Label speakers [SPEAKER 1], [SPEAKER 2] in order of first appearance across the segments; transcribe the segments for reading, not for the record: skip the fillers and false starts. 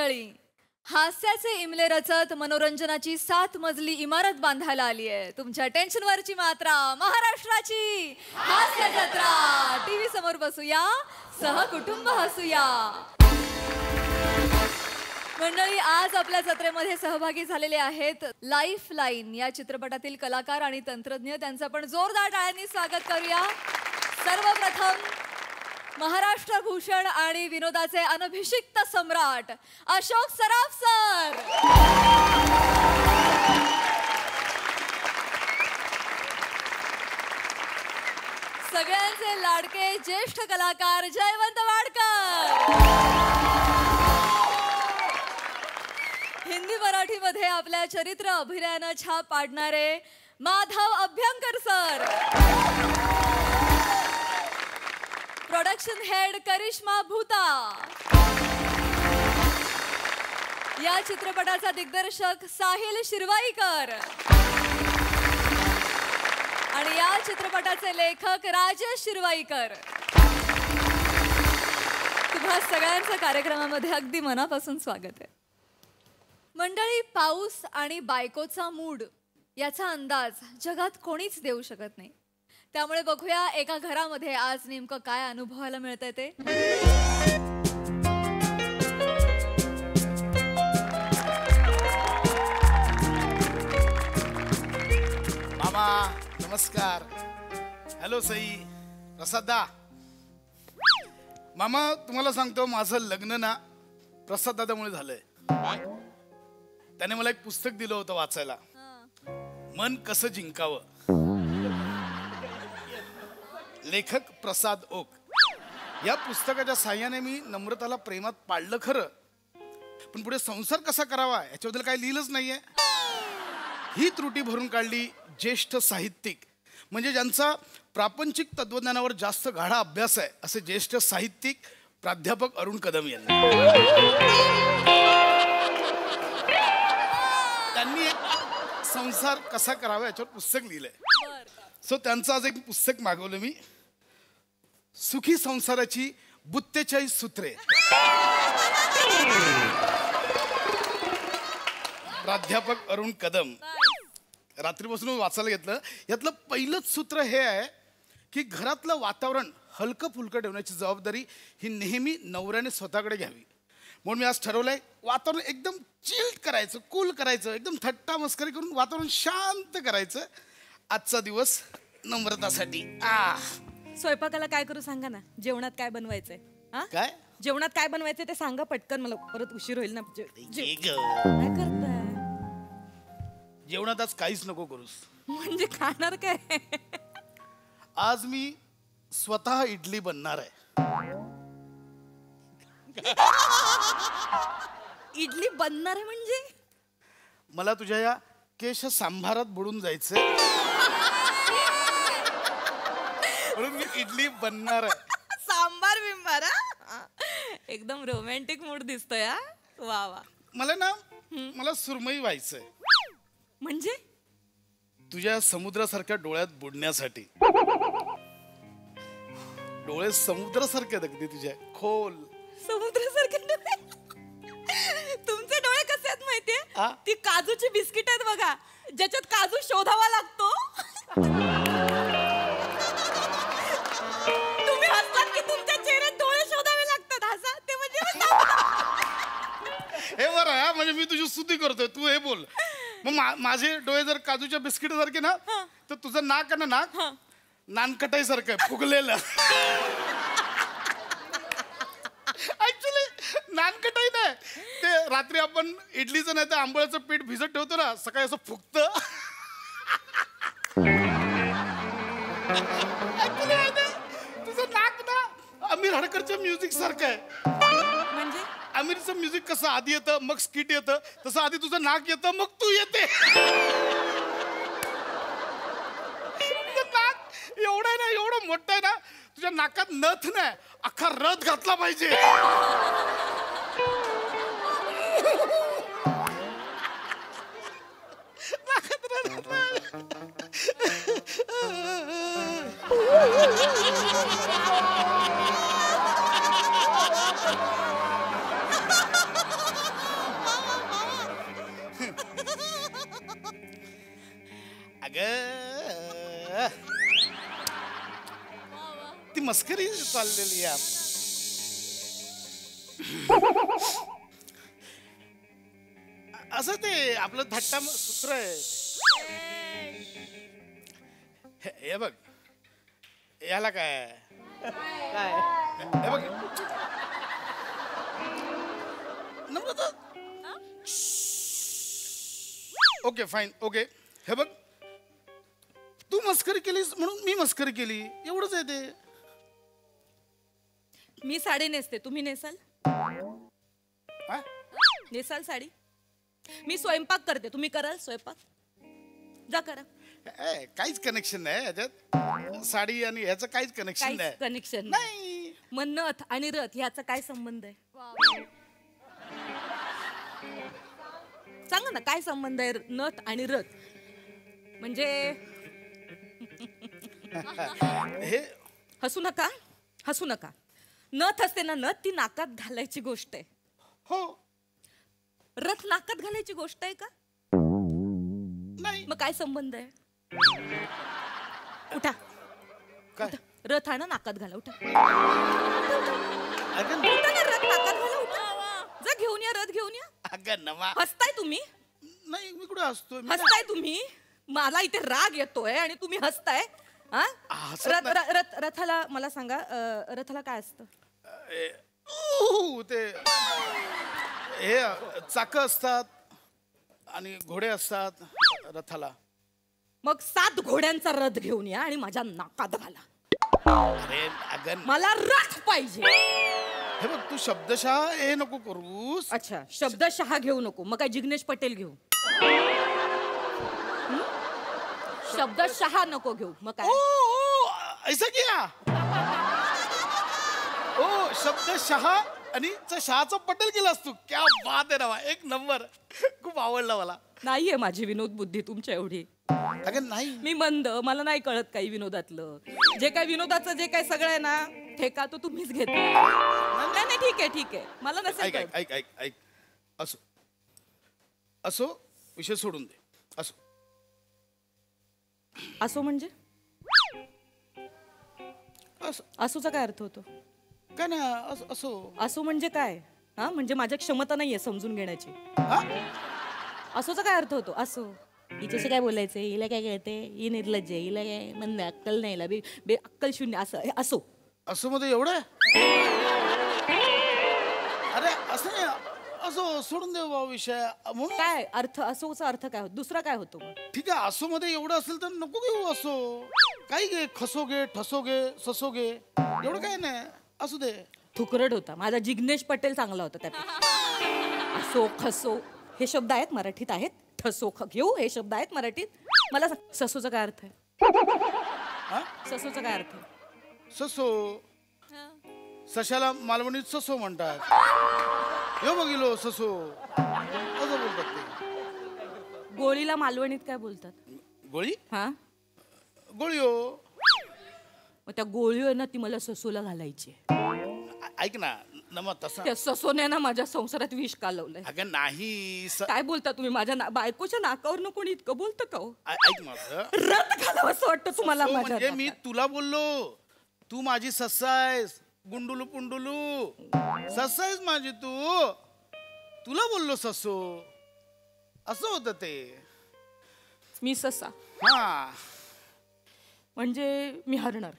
[SPEAKER 1] मंडळी, हास्याचे इमले रचत मनोरंजनाची 7 मजली इमारत बांधायला आली आहे. तुमच्या टेन्शनवरची मात्रा, महाराष्ट्राची हास्य जत्रा. टीव्ही समोर बसूया, सहकुटुंब हसूया. मंडळी, आज आपल्या जत्रेमध्ये सहभागी झालेले आहेत लाईफ लाईन या चित्रपटातील कलाकार आणि तंत्रज्ञ. त्यांचं आपण जोरदार टाळ्यांनी स्वागत करूया. सर्वप्रथम महाराष्ट्र भूषण आणि विनोदाचे अनभिषिक्त सम्राट अशोक सराफ सर. सगळ्यांचे लाडके ज्येष्ठ कलाकार जयवंत वाडकर. हिंदी मराठीमध्ये आपल्या चरित्र अभिनयानं छाप पाडणारे Madhav Abhyankar sir. Production head Karishma Bhuta. या चित्रपटाचा दिग्दर्शक साहिल शिरवाईकर आणि या चित्रपटाचे लेखक राजेश शिरवाईकर. तुम्हा सगळ्यांचं कार्यक्रमामध्ये अगदी मनापासून स्वागत आहे. मंडळी, पाऊस आणि बायकोचा मूड याचा अंदाज जगात कोणीच देऊ शकत नाही. त्यामुळे बघूया एका घरामध्ये आज नेमकं काय अनुभवायला मिळतंय ते.
[SPEAKER 2] मामा नमस्कार. हॅलो सई, प्रसादा. मामा तुम्हाला सांगतो, माझं लग्न ना प्रसाद दादामुळे झालंय. त्याने मला एक पुस्तक दिलं होतं वाचायला, मन कसं जिंकावं. लेखक प्रसाद ओक. या पुस्तकाच्या साह्याने मी नम्रताला प्रेमात पाडलं खरं, पण पुढे संसार कसा करावा याच्याबद्दल काही लिहिलंच नाहीये. ही त्रुटी भरून काढली ज्येष्ठ साहित्यिक, म्हणजे ज्यांचा प्रापंचिक तत्वज्ञानावर जास्त गाढा अभ्यास आहे, असे ज्येष्ठ साहित्यिक प्राध्यापक अरुण कदम यांनी. त्यांनी एक संसार कसा करावा याच्यावर पुस्तक लिहिलंय. सो त्यांचं आज एक पुस्तक मागवलं मी, सुखी संसाराची 42 सूत्रे. प्राध्यापक अरुण कदम. रात्रीपासून वाचायला घेतलं. यातलं पहिलंच सूत्र हे आहे की घरातलं वातावरण हलकं फुलकं ठेवण्याची जबाबदारी ही नेहमी नवऱ्याने स्वतःकडे घ्यावी. म्हणून मी आज ठरवलंय, वातावरण एकदम चिल्ड करायचं, कूल करायचं, एकदम थट्टा मस्करी करून वातावरण शांत करायचं. आजचा दिवस नम्रतासाठी.
[SPEAKER 3] स्वयंपाकाला काय करू सांगा ना. जेवणात काय बनवायचंय?
[SPEAKER 2] काय
[SPEAKER 3] जेवणात काय बनवायचंय ते सांगा पटकन, मला परत उशीर होईल ना. काय करताय?
[SPEAKER 2] जेवणात आज काहीच नको करूस.
[SPEAKER 3] म्हणजे खाणार काय?
[SPEAKER 2] आज मी स्वतः इडली बनणार आहे.
[SPEAKER 3] इडली बनणार आहे म्हणजे?
[SPEAKER 2] मला तुझ्या या केश सांभारात बुडून जायचंय, म्हणून मी इडली बनणार आहे.
[SPEAKER 3] सांबार बिंबार. एकदम रोमॅन्टिक मूड दिसतोय. वा वा.
[SPEAKER 2] मला सुरमई व्हायचंय.
[SPEAKER 3] म्हणजे?
[SPEAKER 2] तुझ्या समुद्रासारख्या डोळ्यात बुडण्यासाठी. डोळे समुद्रासारखे अगदी तुझ्या, खोल
[SPEAKER 3] समुद्रासारखे डोळे. तुमचे डोळे कसे आहेत माहितीये? ती काजूची बिस्किट आहेत बघा, ज्याच्यात काजू शोधावा लागतो. तुम्ही हसतात की तुमच्या चेहऱ्यात डोळे शोधावे लागतात? हसा ते म्हणजे
[SPEAKER 2] हे बरं. म्हणजे मी तुझी स्तुती करतोय, तू हे बोल. मग माझे डोळे जर काजूच्या बिस्किट सारखे ना, तर तुझं नाक आहे ना, नाक नानकटाई सारखं फुगलेलं. ऍक्च्युली नानकटाई नाही, ते रात्री आपण इडलीचं नाही तर आंबोळ्याचं पीठ भिजत ठेवतो ना, सकाळी असं फुगत. तुझं नाक ना आमिर हडकरच्या म्युझिक सारखं आहे.
[SPEAKER 3] म्हणजे
[SPEAKER 2] आमिरचं म्युझिक कसं आधी येतं मग स्किट येतं, तसं आधी तुझं नाक येतं मग तू येते. नाक एवढं आहे ना, एवढं मोठं आहे ना, तुझ्या नाकात नथ नाही, अख्खा रथ घातला पाहिजे. नाकात रथ घातला. ती मस्करी चाललेली आहे. असं ते आपलं थट्टा सूत्र आहे. हे बघ, याला काय हे बघ नम्रता. Okay fine, okay. हे बघ, तू मस्करी केलीस म्हणून मी मस्करी केली, एवढंच आहे ते.
[SPEAKER 3] मी साडी नेसते, तुम्ही नेसाल?
[SPEAKER 2] हा?
[SPEAKER 3] नेसाल साडी? मी स्वयंपाक करते, तुम्ही कराल स्वयंपाक? जा करा.
[SPEAKER 2] काहीच कनेक्शन नाही याच्यात. साडी आणि ह्याचं काहीच कनेक्शन नाही.
[SPEAKER 3] कनेक्शन
[SPEAKER 2] नाही.
[SPEAKER 3] मग नथ आणि रथ ह्याचा काय संबंध आहे? सांगा ना, काय संबंध आहे नथ आणि रथ? म्हणजे
[SPEAKER 2] हे
[SPEAKER 3] हसू नका, हसू नका. नथ असते ना, नथ ती नाकात घालायची गोष्ट आहे.
[SPEAKER 2] हो.
[SPEAKER 3] रथ नाकात घालायची गोष्ट आहे का?
[SPEAKER 2] नाही.
[SPEAKER 3] मग काय संबंध आहे? उठा.
[SPEAKER 2] काय?
[SPEAKER 3] रथ आहे ना, नाकात घाला. उठा.
[SPEAKER 2] अगं
[SPEAKER 3] उठा ना, रथ नाकात घाला. उठा. जा घेऊन या, रथ घेऊन या.
[SPEAKER 2] अगं नमा.
[SPEAKER 3] हसताय तुम्ही?
[SPEAKER 2] नाही, मी कुठे हसतोय?
[SPEAKER 3] हसताय तुम्ही? मला इथे राग येतोय आणि तुम्ही हसताय. हा?
[SPEAKER 2] हसत
[SPEAKER 3] रथाला मला सांगा, रथाला काय असतं?
[SPEAKER 2] ते हे चाक असतात आणि घोडे असतात रथाला.
[SPEAKER 3] मग 7 घोड्यांचा रथ घेऊन या आणि माझ्या नाकात घाला.
[SPEAKER 2] अरे अगं,
[SPEAKER 3] मला रथ पाहिजे.
[SPEAKER 2] हे बघ, तू शब्दशः हे नको करूस.
[SPEAKER 3] अच्छा, शब्दशः घेऊ नको. मग काय जिग्नेश पटेल घेऊ? शब्दशः नको घेऊ. मग काय?
[SPEAKER 2] ऐसा किया. ओ शब्दशः आणि शहाचा पटेल केलास तू. क्या बात आहे ना, एक नंबर. खूप आवडला मला.
[SPEAKER 3] नाहीये माझी विनोद बुद्धी तुमच्या एवढी.
[SPEAKER 2] अगं नाही,
[SPEAKER 3] मी मंद, मला नाही कळत काही विनोदातलं. जे काय विनोदाचं जे काय सगळं आहे ना, ठेका तो तुम्हीच घेता. नाही नाही, ठीक आहे ठीक आहे, मला नसेल
[SPEAKER 2] ऐक
[SPEAKER 3] कळत.
[SPEAKER 2] ऐक ऐक ऐक ऐक. असो असो, विषय सोडून दे. असो
[SPEAKER 3] असो म्हणजे?
[SPEAKER 2] असो
[SPEAKER 3] असोचा काय अर्थ होतो?
[SPEAKER 2] काय ना, असो.
[SPEAKER 3] असो म्हणजे काय? हा, म्हणजे माझ्या क्षमता नाहीये समजून घेण्याची.
[SPEAKER 2] हा?
[SPEAKER 3] असोचा काय अर्थ होतो? असो. हिच्याशी काय बोलायचंय? हिला काय कळते? ही निर्लज्ज आहे, हिला काय मंद अक्कल नाही, हिला बे अक्कल शून्य. असं असो.
[SPEAKER 2] असो मध्ये एवढं? अरे असं नाही, असो सोडून दे बाबा विषय. म्हणून
[SPEAKER 3] काय अर्थ? असोचा अर्थ काय होतो? दुसरा काय होतो मग?
[SPEAKER 2] ठीक आहे, असो मध्ये एवढं असेल तर नको घेऊ. असो काही घे, खसोगे ठसोगे ससोगे, एवढं काय नाही. असू दे.
[SPEAKER 3] थुकरट होता माझा. जिग्नेश पटेल चांगला होता त्यापेक्षा. असो खसो हे शब्द आहेत मराठीत, आहेत. ठसो घेऊ हे शब्द आहेत मराठीत. मला सांग, ससोचा काय अर्थ आहे? ससोचा काय अर्थ आहे?
[SPEAKER 2] ससो, सशाला मालवणीत ससो म्हणतात. यो बघिलो ससो असं बोलतात ते.
[SPEAKER 3] गोळीला मालवणीत काय बोलतात?
[SPEAKER 2] गोळी.
[SPEAKER 3] हा,
[SPEAKER 2] गोळीयो.
[SPEAKER 3] मग त्या गोळी आहे ना, ती मला ससोला घालायची.
[SPEAKER 2] ऐक ना नमा, तसा
[SPEAKER 3] त्या ससोने ना माझ्या संसारात विष कालवलंय.
[SPEAKER 2] अगं नाही.
[SPEAKER 3] काय बोलता तुम्ही? माझ्या बायकोच्या नाकावर कोणी इतकं बोलतं का हो?
[SPEAKER 2] ऐक माझं.
[SPEAKER 3] रथ घालावं असं वाटतं तुम्हाला
[SPEAKER 2] ससो
[SPEAKER 3] माझ्या
[SPEAKER 2] म्हणजे मी
[SPEAKER 3] नाकात.
[SPEAKER 2] तुला बोललो, तू माझी सस्सा आहेस. गुंडुलू पुंडुलू सस्सा आहेस माझी तू. तुला बोललो ससो, असं होतं ते.
[SPEAKER 3] मी ससा
[SPEAKER 2] हा
[SPEAKER 3] म्हणजे मी हरणार.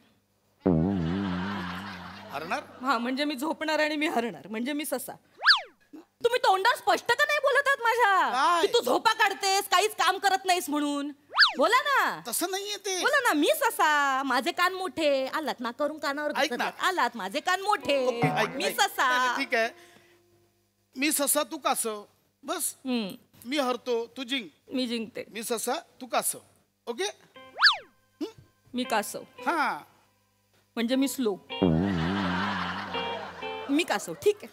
[SPEAKER 2] हरणार.
[SPEAKER 3] हा, म्हणजे मी झोपणार आणि मी हरणार, म्हणजे मी ससा. तुम्ही तोंडावर स्पष्ट का नाही बोलत आहात माझ्या?
[SPEAKER 2] काय?
[SPEAKER 3] की तू झोपा काढतेस, काहीच काम करत नाहीस म्हणून. बोला ना,
[SPEAKER 2] तसं नाहीये ते.
[SPEAKER 3] बोला ना. मी ससा, माझे कान मोठे. आलात ना करून कानावर
[SPEAKER 2] ऐक ना.
[SPEAKER 3] घुसत आलात, माझे कान मोठे.
[SPEAKER 2] ओके, ऐक,
[SPEAKER 3] मी
[SPEAKER 2] ऐक.
[SPEAKER 3] ससा.
[SPEAKER 2] नाही, नाही, ठीक आहे. मी ससा तू कासव. बस. मी हरतो तू जिंक.
[SPEAKER 3] मी जिंकते.
[SPEAKER 2] मी ससा तू कासव. ओके.
[SPEAKER 3] मी कासव
[SPEAKER 2] हा,
[SPEAKER 3] म्हणजे मी स्लो. मी कासव. ठीक आहे.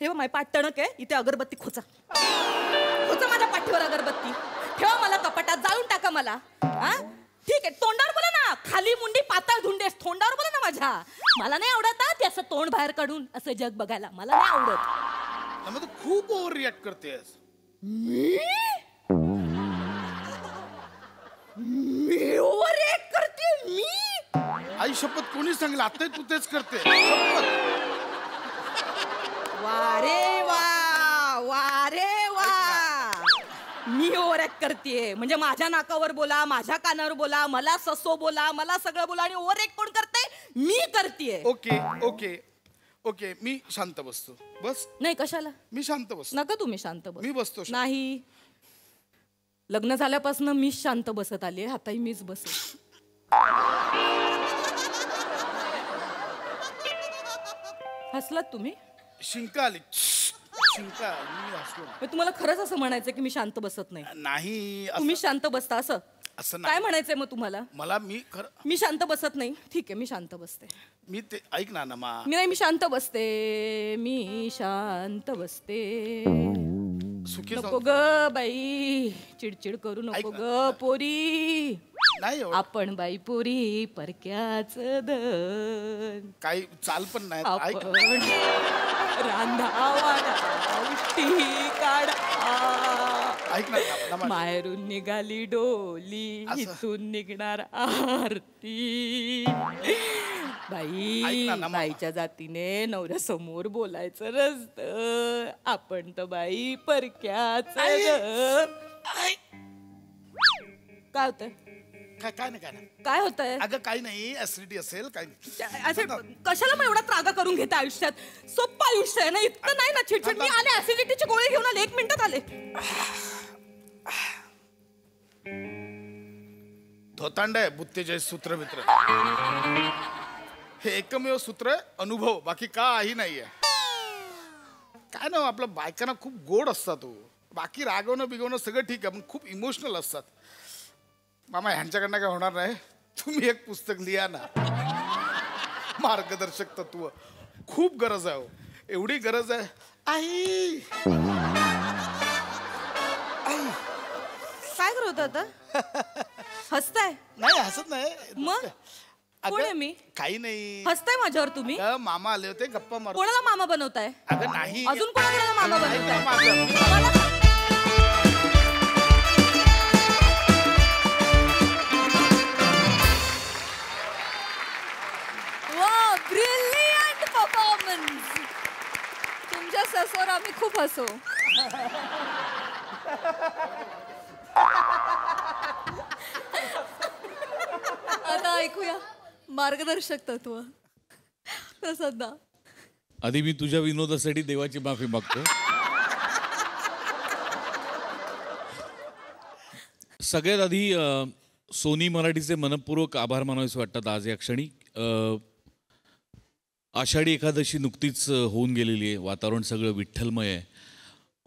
[SPEAKER 3] हे माझी पाठ टणक आहे. इथे अगरबत्ती खोचा. खोचा माझ्या पाठीवर अगरबत्ती. ठेवा मला कपाटात, जाळून टाका मला. हा, ठीक आहे. तोंडावर बोला ना. खाली मुंडी पातळ धुंडेस. तोंडावर बोला ना माझ्या. मला नाही आवडत ते असं तोंड बाहेर काढून असं जग बघायला. मला नाही आवडत.
[SPEAKER 2] तू खूप ओव्हर रिॲक्ट करतेस.
[SPEAKER 3] मी ओव्हर रिॲक्ट करते? मी
[SPEAKER 2] आई शपथ कोणी सांगितलं आता तू तेच करते शपथ.
[SPEAKER 3] वा रे वा, वा रे वा. मी ओव्हर ऍक्ट करतेय म्हणजे माझ्या नाकावर बोला, माझ्या कानावर बोला, मला ससो बोला, मला सगळं बोला आणि ओव्हर ऍक्ट कोण करते? मी करतेय.
[SPEAKER 2] ओके ओके ओके मी शांत बसतो. बस.
[SPEAKER 3] नाही कशाला?
[SPEAKER 2] मी शांत बसतो.
[SPEAKER 3] नका तुम्ही शांत बस.
[SPEAKER 2] मी बसतो शांत.
[SPEAKER 3] नाही, लग्न झाल्यापासून मीच शांत बसत आली आहे, आताही मीच बसेल. हसलात तुम्ही?
[SPEAKER 2] शिंका आली शिंका मी हसलो
[SPEAKER 3] मग तुम्हाला खरंच असं म्हणायचं की मी शांत बसत नाही?
[SPEAKER 2] नाही
[SPEAKER 3] तुम्ही शांत बसता असं?
[SPEAKER 2] असं
[SPEAKER 3] काय
[SPEAKER 2] नाही
[SPEAKER 3] म्हणायचंय मग तुम्हाला?
[SPEAKER 2] मला. मी खरं
[SPEAKER 3] मी शांत बसत नाही. ठीक आहे, मी शांत बसते.
[SPEAKER 2] मी ते ऐक ना नमा.
[SPEAKER 3] मी शांत बसते. मी शांत बसते.
[SPEAKER 2] सुखी
[SPEAKER 3] नको ग बाई, चिडचिड करू नको ग पोरी.
[SPEAKER 2] नाही एवढं.
[SPEAKER 3] आपण बाई पोरी परक्याच धन.
[SPEAKER 2] काही चाल पण नाही. ऐक
[SPEAKER 3] आपण रांधावा उठी काढा.
[SPEAKER 2] ऐक ना नमा.
[SPEAKER 3] माहेरून निघाली डोली,
[SPEAKER 2] असं.
[SPEAKER 3] इथून निघणार आरती. बाई,
[SPEAKER 2] ऐक ना, नमा.
[SPEAKER 3] बाईच्या जातीने नवऱ्यासमोर बोलायचं नसतं. आपण तर बाई परक्याच धन. काय होतंय?
[SPEAKER 2] काय नाही काय नाही.
[SPEAKER 3] काय होतंय?
[SPEAKER 2] अगं काही नाही ऍसिडिटी असेल काही.
[SPEAKER 3] असे कशाला मग एवढा त्रागा करून घेता आयुष्यात? सोप्पं आयुष्य आहे ना, इतकं नाही ना चिडचिड. मी आले ऍसिडिटीची गोळी घेऊन आले, 1 मिनिटात आले.
[SPEAKER 2] धोतांड आहे बुत्तेचे सूत्र मित्र. हे एकमेव सूत्र आहे, अनुभव. बाकी काही नाहीये. काय ना आपल्या बायकांना खूप गोड असतात तो. बाकी रागवणं बिगवणं सगळं ठीक आहे, पण खूप इमोशनल असतात. मामा ह्यांच्याकडनं काय होणार नाही. तुम्ही एक पुस्तक लिहा ना, मार्गदर्शक तत्व. खूप गरज आहे. एवढी गरज आहे. आई
[SPEAKER 3] काय करत होता आता? हसताय?
[SPEAKER 2] नाही हसत नाही.
[SPEAKER 3] मग कोण आहे मी?
[SPEAKER 2] काही नाही.
[SPEAKER 3] हसताय माझ्यावर तुम्ही?
[SPEAKER 2] मामा आले होते गप्पा मार.
[SPEAKER 3] कोणाला मामा बनवताय?
[SPEAKER 2] अगं नाही.
[SPEAKER 3] अजून कोणाला मामा बनवताय?
[SPEAKER 2] माझं.
[SPEAKER 1] वा, ब्रिलियंट परफॉर्मन्स. तुमच्या ससोर आम्ही खूप हसो. आता ऐकूया मार्गदर्शक तत्व. प्रसादा,
[SPEAKER 4] आधी मी तुझ्या विनोदासाठी देवाची माफी मागतो. सगळ्यात आधी सोनी मराठीचे मनपूर्वक आभार मानावेसे वाटतात आज या क्षणी. आषाढी एकादशी नुकतीच होऊन गेलेली आहे. वातावरण सगळं विठ्ठलमय आहे.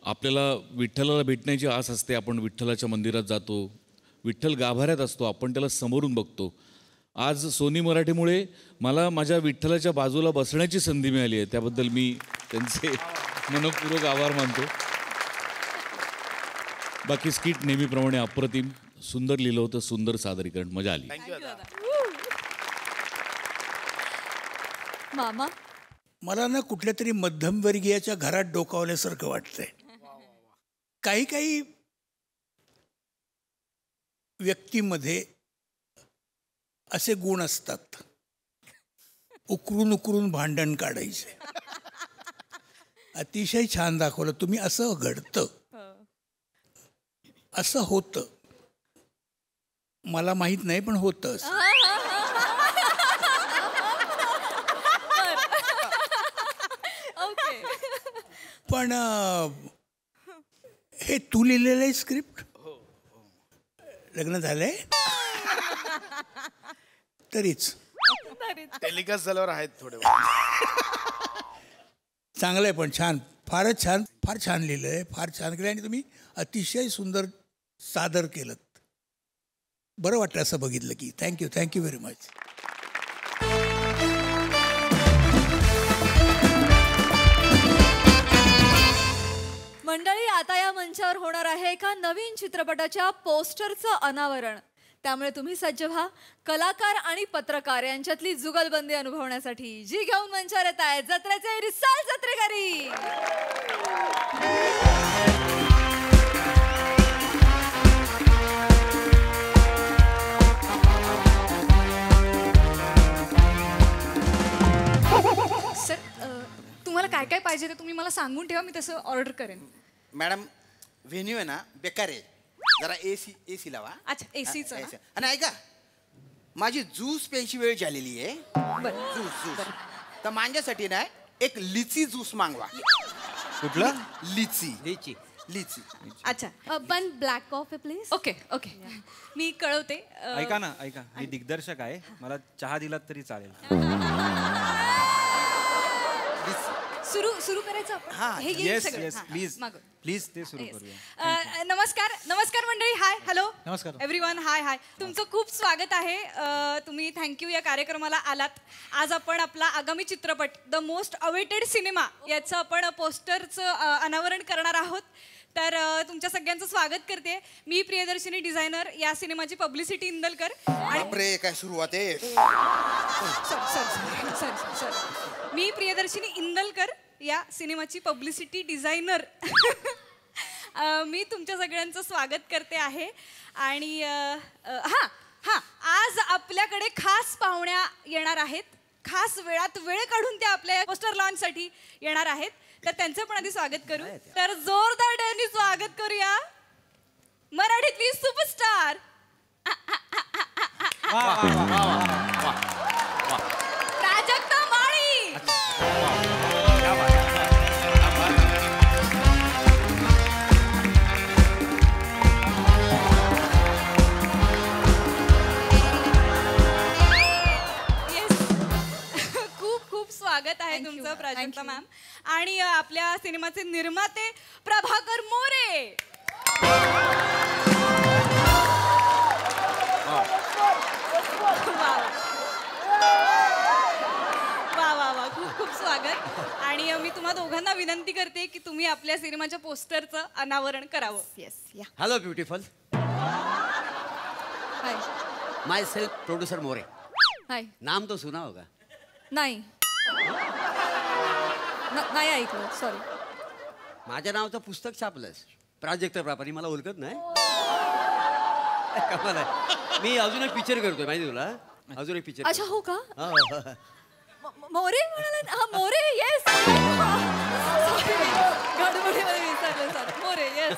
[SPEAKER 4] आपल्याला विठ्ठलाला भेटण्याची आस असते. आपण विठ्ठलाच्या मंदिरात जातो, विठ्ठल गाभाऱ्यात असतो, आपण त्याला समोरून बघतो. आज सोनी मराठीमुळे मला माझ्या विठ्ठलाच्या बाजूला बसण्याची संधी मिळाली आहे. त्याबद्दल मी त्यांचे मनपूर्वक आभार मानतो. बाकी स्किट नेहमीप्रमाणे अप्रतिम, सुंदर लिहिलं होतं, सुंदर सादरीकरण, मजा आली.
[SPEAKER 1] मामा,
[SPEAKER 5] मला ना कुठल्या तरी मध्यमवर्गीयाच्या घरात डोकावल्यासारखं वाटतंय. काही काही व्यक्तीमध्ये असे गुण असतात, उकरून उकरून भांडण काढायचे. अतिशय छान दाखवलं तुम्ही. असं घडतं, असं होतं. मला माहित नाही पण होतं असं. पण हे तू लिहिलेलं आहे स्क्रिप्ट? लग्न झालंय तरीच
[SPEAKER 2] टेलिकास्ट झाल्यावर आहेत थोडे.
[SPEAKER 5] चांगलं आहे, पण छान, फारच छान, फार छान लिहिलं आहे, फार छान केलं आणि तुम्ही अतिशय सुंदर सादर केलं. बरं वाटलं असं बघितलं की. Thank you, thank you very much.
[SPEAKER 1] मंडळी, आता या मंचावर होणार आहे एका नवीन चित्रपटाच्या पोस्टरचं अनावरण. त्यामुळे तुम्ही सज्ज व्हा कलाकार आणि पत्रकार यांच्यातली जुगलबंदी अनुभवण्यासाठी. जी घेऊन मंचावर येत आहेत जत्रेचे रिसाल जत्रेकरी.
[SPEAKER 6] काय काय पाहिजे ते तुम्ही मला सांगून ठेवा, मी तसं ऑर्डर करेन.
[SPEAKER 7] मॅडम व्हेन्यू आहे ना बेकार आहे, जरा एसी लावा.
[SPEAKER 6] अच्छा, एसीचं ना?
[SPEAKER 7] AC. आणि ऐका, माझी ज्यूस प्यायची वेळ झालेली आहे.
[SPEAKER 6] बरं.
[SPEAKER 7] ज्यूस तर माझ्यासाठी ना एक लिची ज्यूस मागवा.
[SPEAKER 8] कुठलं?
[SPEAKER 7] लिची लिची लिची.
[SPEAKER 6] अच्छा,
[SPEAKER 1] पण black coffee please.
[SPEAKER 6] Okay okay, मी कळवते.
[SPEAKER 8] ऐका ना, ऐका, मी दिग्दर्शक आहे, मला चहा दिलात तरी चालेल.
[SPEAKER 6] सुरू करायचं आपण.
[SPEAKER 7] हा,
[SPEAKER 6] हे घेईन
[SPEAKER 8] येस
[SPEAKER 6] सगळं.
[SPEAKER 8] येस,
[SPEAKER 6] हा,
[SPEAKER 8] प्लीज
[SPEAKER 6] मागव.
[SPEAKER 8] प्लीज ते सुरू
[SPEAKER 6] Yes.
[SPEAKER 8] करूया.
[SPEAKER 6] नमस्कार नमस्कार मंडळी, हाय हॅलो
[SPEAKER 8] नमस्कार.
[SPEAKER 6] एव्हरीवन, हाय हाय. तुमचं खूप स्वागत आहे. तुम्ही थँक्यू या कार्यक्रमाला आलात. आज आपण आपला आगामी चित्रपट द मोस्ट अवेटेड सिनेमा याचं आपण पोस्टरचं अनावरण करणार आहोत. तर तुमच्या सगळ्यांचं स्वागत करते. मी प्रियदर्शिनी डिझायनर, या सिनेमाची पब्लिसिटी इंदलकर. आणि
[SPEAKER 7] बापरे, काय सुरुवात आहे.
[SPEAKER 6] सर मी प्रियदर्शिनी इंदलकर, या सिनेमाची पब्लिसिटी डिझायनर. मी तुमच्या सगळ्यांचं स्वागत करते आहे. आणि हां हां, आज आपल्याकडे खास पाहुण्या येणार आहेत. खास वेळात वेळ काढून त्या आपल्या पोस्टर लॉन्चसाठी येणार आहेत. तर त्यांचं पण आधी स्वागत करू. तर जोरदार टाळ्यांनी स्वागत करूया मराठीतली सुपरस्टार प्राजक्ता माळी. खूप खूप स्वागत आहे तुमचं प्राजक्ता मॅम. आणि आपल्या सिनेमाचे निर्माते प्रभाकर मोरे. वा वा वा, खूप खूप स्वागत. आणि मी तुम्हा दोघांना विनंती करते की तुम्ही आपल्या सिनेमाच्या पोस्टरचं अनावरण करावं.
[SPEAKER 1] येस या.
[SPEAKER 9] Hello beautiful,
[SPEAKER 1] hi
[SPEAKER 9] myself producer More.
[SPEAKER 1] Hi.
[SPEAKER 9] नाम तो सुना होगा.
[SPEAKER 1] नाही नाही ऐकलं, सॉरी.
[SPEAKER 9] माझ्या नावाचं पुस्तक छापलंस, प्राजक्ता प्रापारी. मला ओळखत नाही. कमाल आहे. मी अजून एक पिक्चर करतोय, माहिती तुला? अजून एक पिक्चर.
[SPEAKER 1] अच्छा, हो का?
[SPEAKER 9] हा.
[SPEAKER 1] मोरे म्हणाला. हा, मोरे. येस. गडबडीमध्ये विसरले सर. मोरे. येस.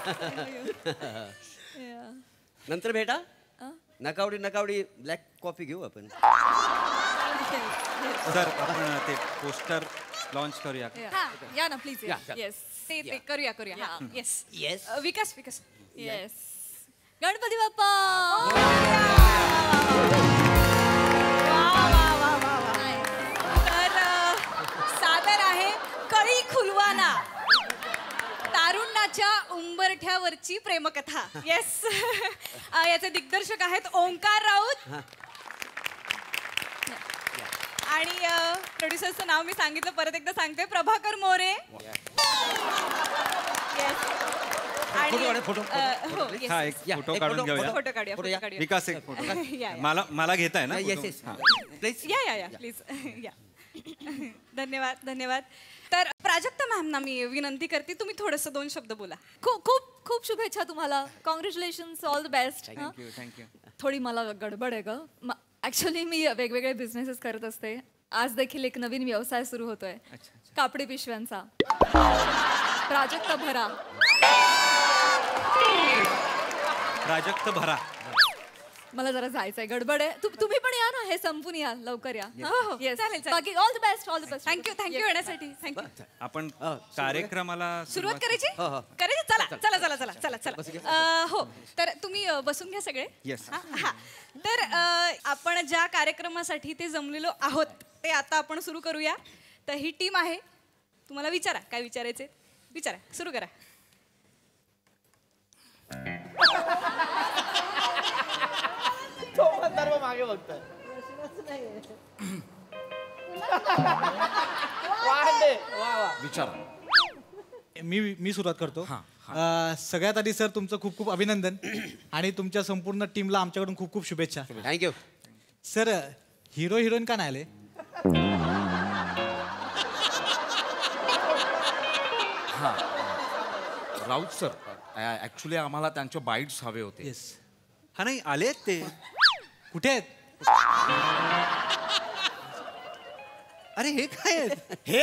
[SPEAKER 9] नंतर भेटा. नकावडी नकावडी ब्लॅक कॉफी घेऊ आपण.
[SPEAKER 8] सर, आपण ते पोस्टर लॉन्च करूया.
[SPEAKER 1] या ना प्लीज.
[SPEAKER 9] या.
[SPEAKER 1] येस.
[SPEAKER 6] ते करूया. Yes
[SPEAKER 9] yes.
[SPEAKER 6] Vikas
[SPEAKER 1] yes. Ganpati Bappa.
[SPEAKER 6] तर सादर आहे कळी खुलवाना, तारुण्याच्या उंबरठ्यावरची प्रेमकथा. येस. याचे दिग्दर्शक आहेत ओंकार राऊत. आणि प्रोड्युसरचं नाव मी सांगितलं, परत एकदा सांगते, प्रभाकर मोरे. येस. आणि
[SPEAKER 9] फोटो
[SPEAKER 6] हो, yes,
[SPEAKER 8] हा,
[SPEAKER 6] yes.
[SPEAKER 8] एक
[SPEAKER 9] या,
[SPEAKER 8] फोटो
[SPEAKER 9] एक
[SPEAKER 8] काढून
[SPEAKER 9] फोटो,
[SPEAKER 8] घेऊया.
[SPEAKER 6] फोटो काढूया, फोटो काढूया.
[SPEAKER 8] विकास, एक फोटो.
[SPEAKER 6] या, या.
[SPEAKER 8] मला घेताय ना?
[SPEAKER 9] Yes
[SPEAKER 8] photo?
[SPEAKER 9] येस
[SPEAKER 8] हा.
[SPEAKER 9] प्लीज.
[SPEAKER 6] या प्लीज या. धन्यवाद धन्यवाद. तर प्राजक्ता मॅमना मी विनंती करते, तुम्ही थोडंसं 2 शब्द बोला.
[SPEAKER 1] खूप खूप खूप शुभेच्छा तुम्हाला. Congratulations, all the best.
[SPEAKER 8] Thank you thank you.
[SPEAKER 1] थोडी मला गडबड आहे ग. ॲक्च्युली मी वेगवेगळे बिझनेसेस करत असते. आज देखील एक नवीन व्यवसाय सुरू होतोय, कापडी पिशव्यांचा. प्राजक्ता भरा.
[SPEAKER 8] प्राजक्त भरा.
[SPEAKER 1] मला जरा जायचंय, गडबड आहे. तुम्ही पण या ना, हे संपून या, लवकर या.
[SPEAKER 6] हो,
[SPEAKER 1] Yes.
[SPEAKER 6] चालेल, चालेल.
[SPEAKER 1] बाकी all the best, all the best.
[SPEAKER 6] Thank you येण्यासाठी. थँक्यू.
[SPEAKER 8] आपण कार्यक्रमाला
[SPEAKER 6] सुरुवात करायची.
[SPEAKER 9] हो, हो.
[SPEAKER 6] करायची. चला चला चला चला चला चला. हो, तर तुम्ही बसून घ्या सगळे.
[SPEAKER 8] Yes.
[SPEAKER 6] हा. तर आपण ज्या कार्यक्रमासाठी ते जमलेलो आहोत ते आता आपण सुरू करूया. तर ही टीम आहे. तुम्हाला विचारा, काय विचारायचे विचारा. सुरू करा.
[SPEAKER 7] मागे बघतोय.
[SPEAKER 10] मी सुरुवात करतो. सगळ्यात आधी सर तुमचं खूप खूप अभिनंदन आणि तुमच्या संपूर्ण टीमला आमच्याकडून खूप खूप शुभेच्छा.
[SPEAKER 9] थँक्यू.
[SPEAKER 10] सर, हिरो हिरोईन का नाही आले?
[SPEAKER 11] राऊत सर, ऍक्च्युली आम्हाला त्यांचे बाईट्स हवे होते.
[SPEAKER 10] येस.
[SPEAKER 8] हा, नाही आलेत ते.
[SPEAKER 10] कुठे आहेत?
[SPEAKER 8] अरे हे काय आहेत?
[SPEAKER 7] हे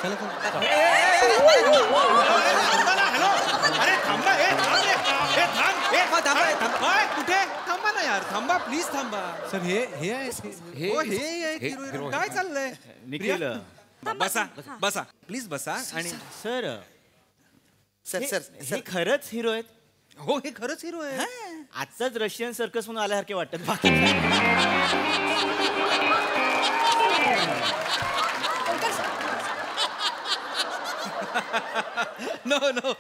[SPEAKER 10] चला
[SPEAKER 8] अरे थांबा कुठे थांबा ना यार, थांबा प्लीज थांबा.
[SPEAKER 10] सर हे आहे
[SPEAKER 8] हे काय चाललंय
[SPEAKER 9] निखिल
[SPEAKER 8] बसा बसा प्लीज बसा. आणि
[SPEAKER 9] सर
[SPEAKER 7] सर सर
[SPEAKER 9] हे खरंच हिरो आहेत.
[SPEAKER 8] हो हे खरंच हिरो आहे.
[SPEAKER 9] आजचाच रशियन सर्कस म्हणून आल्यासारखे वाटतात. बाकी
[SPEAKER 8] no no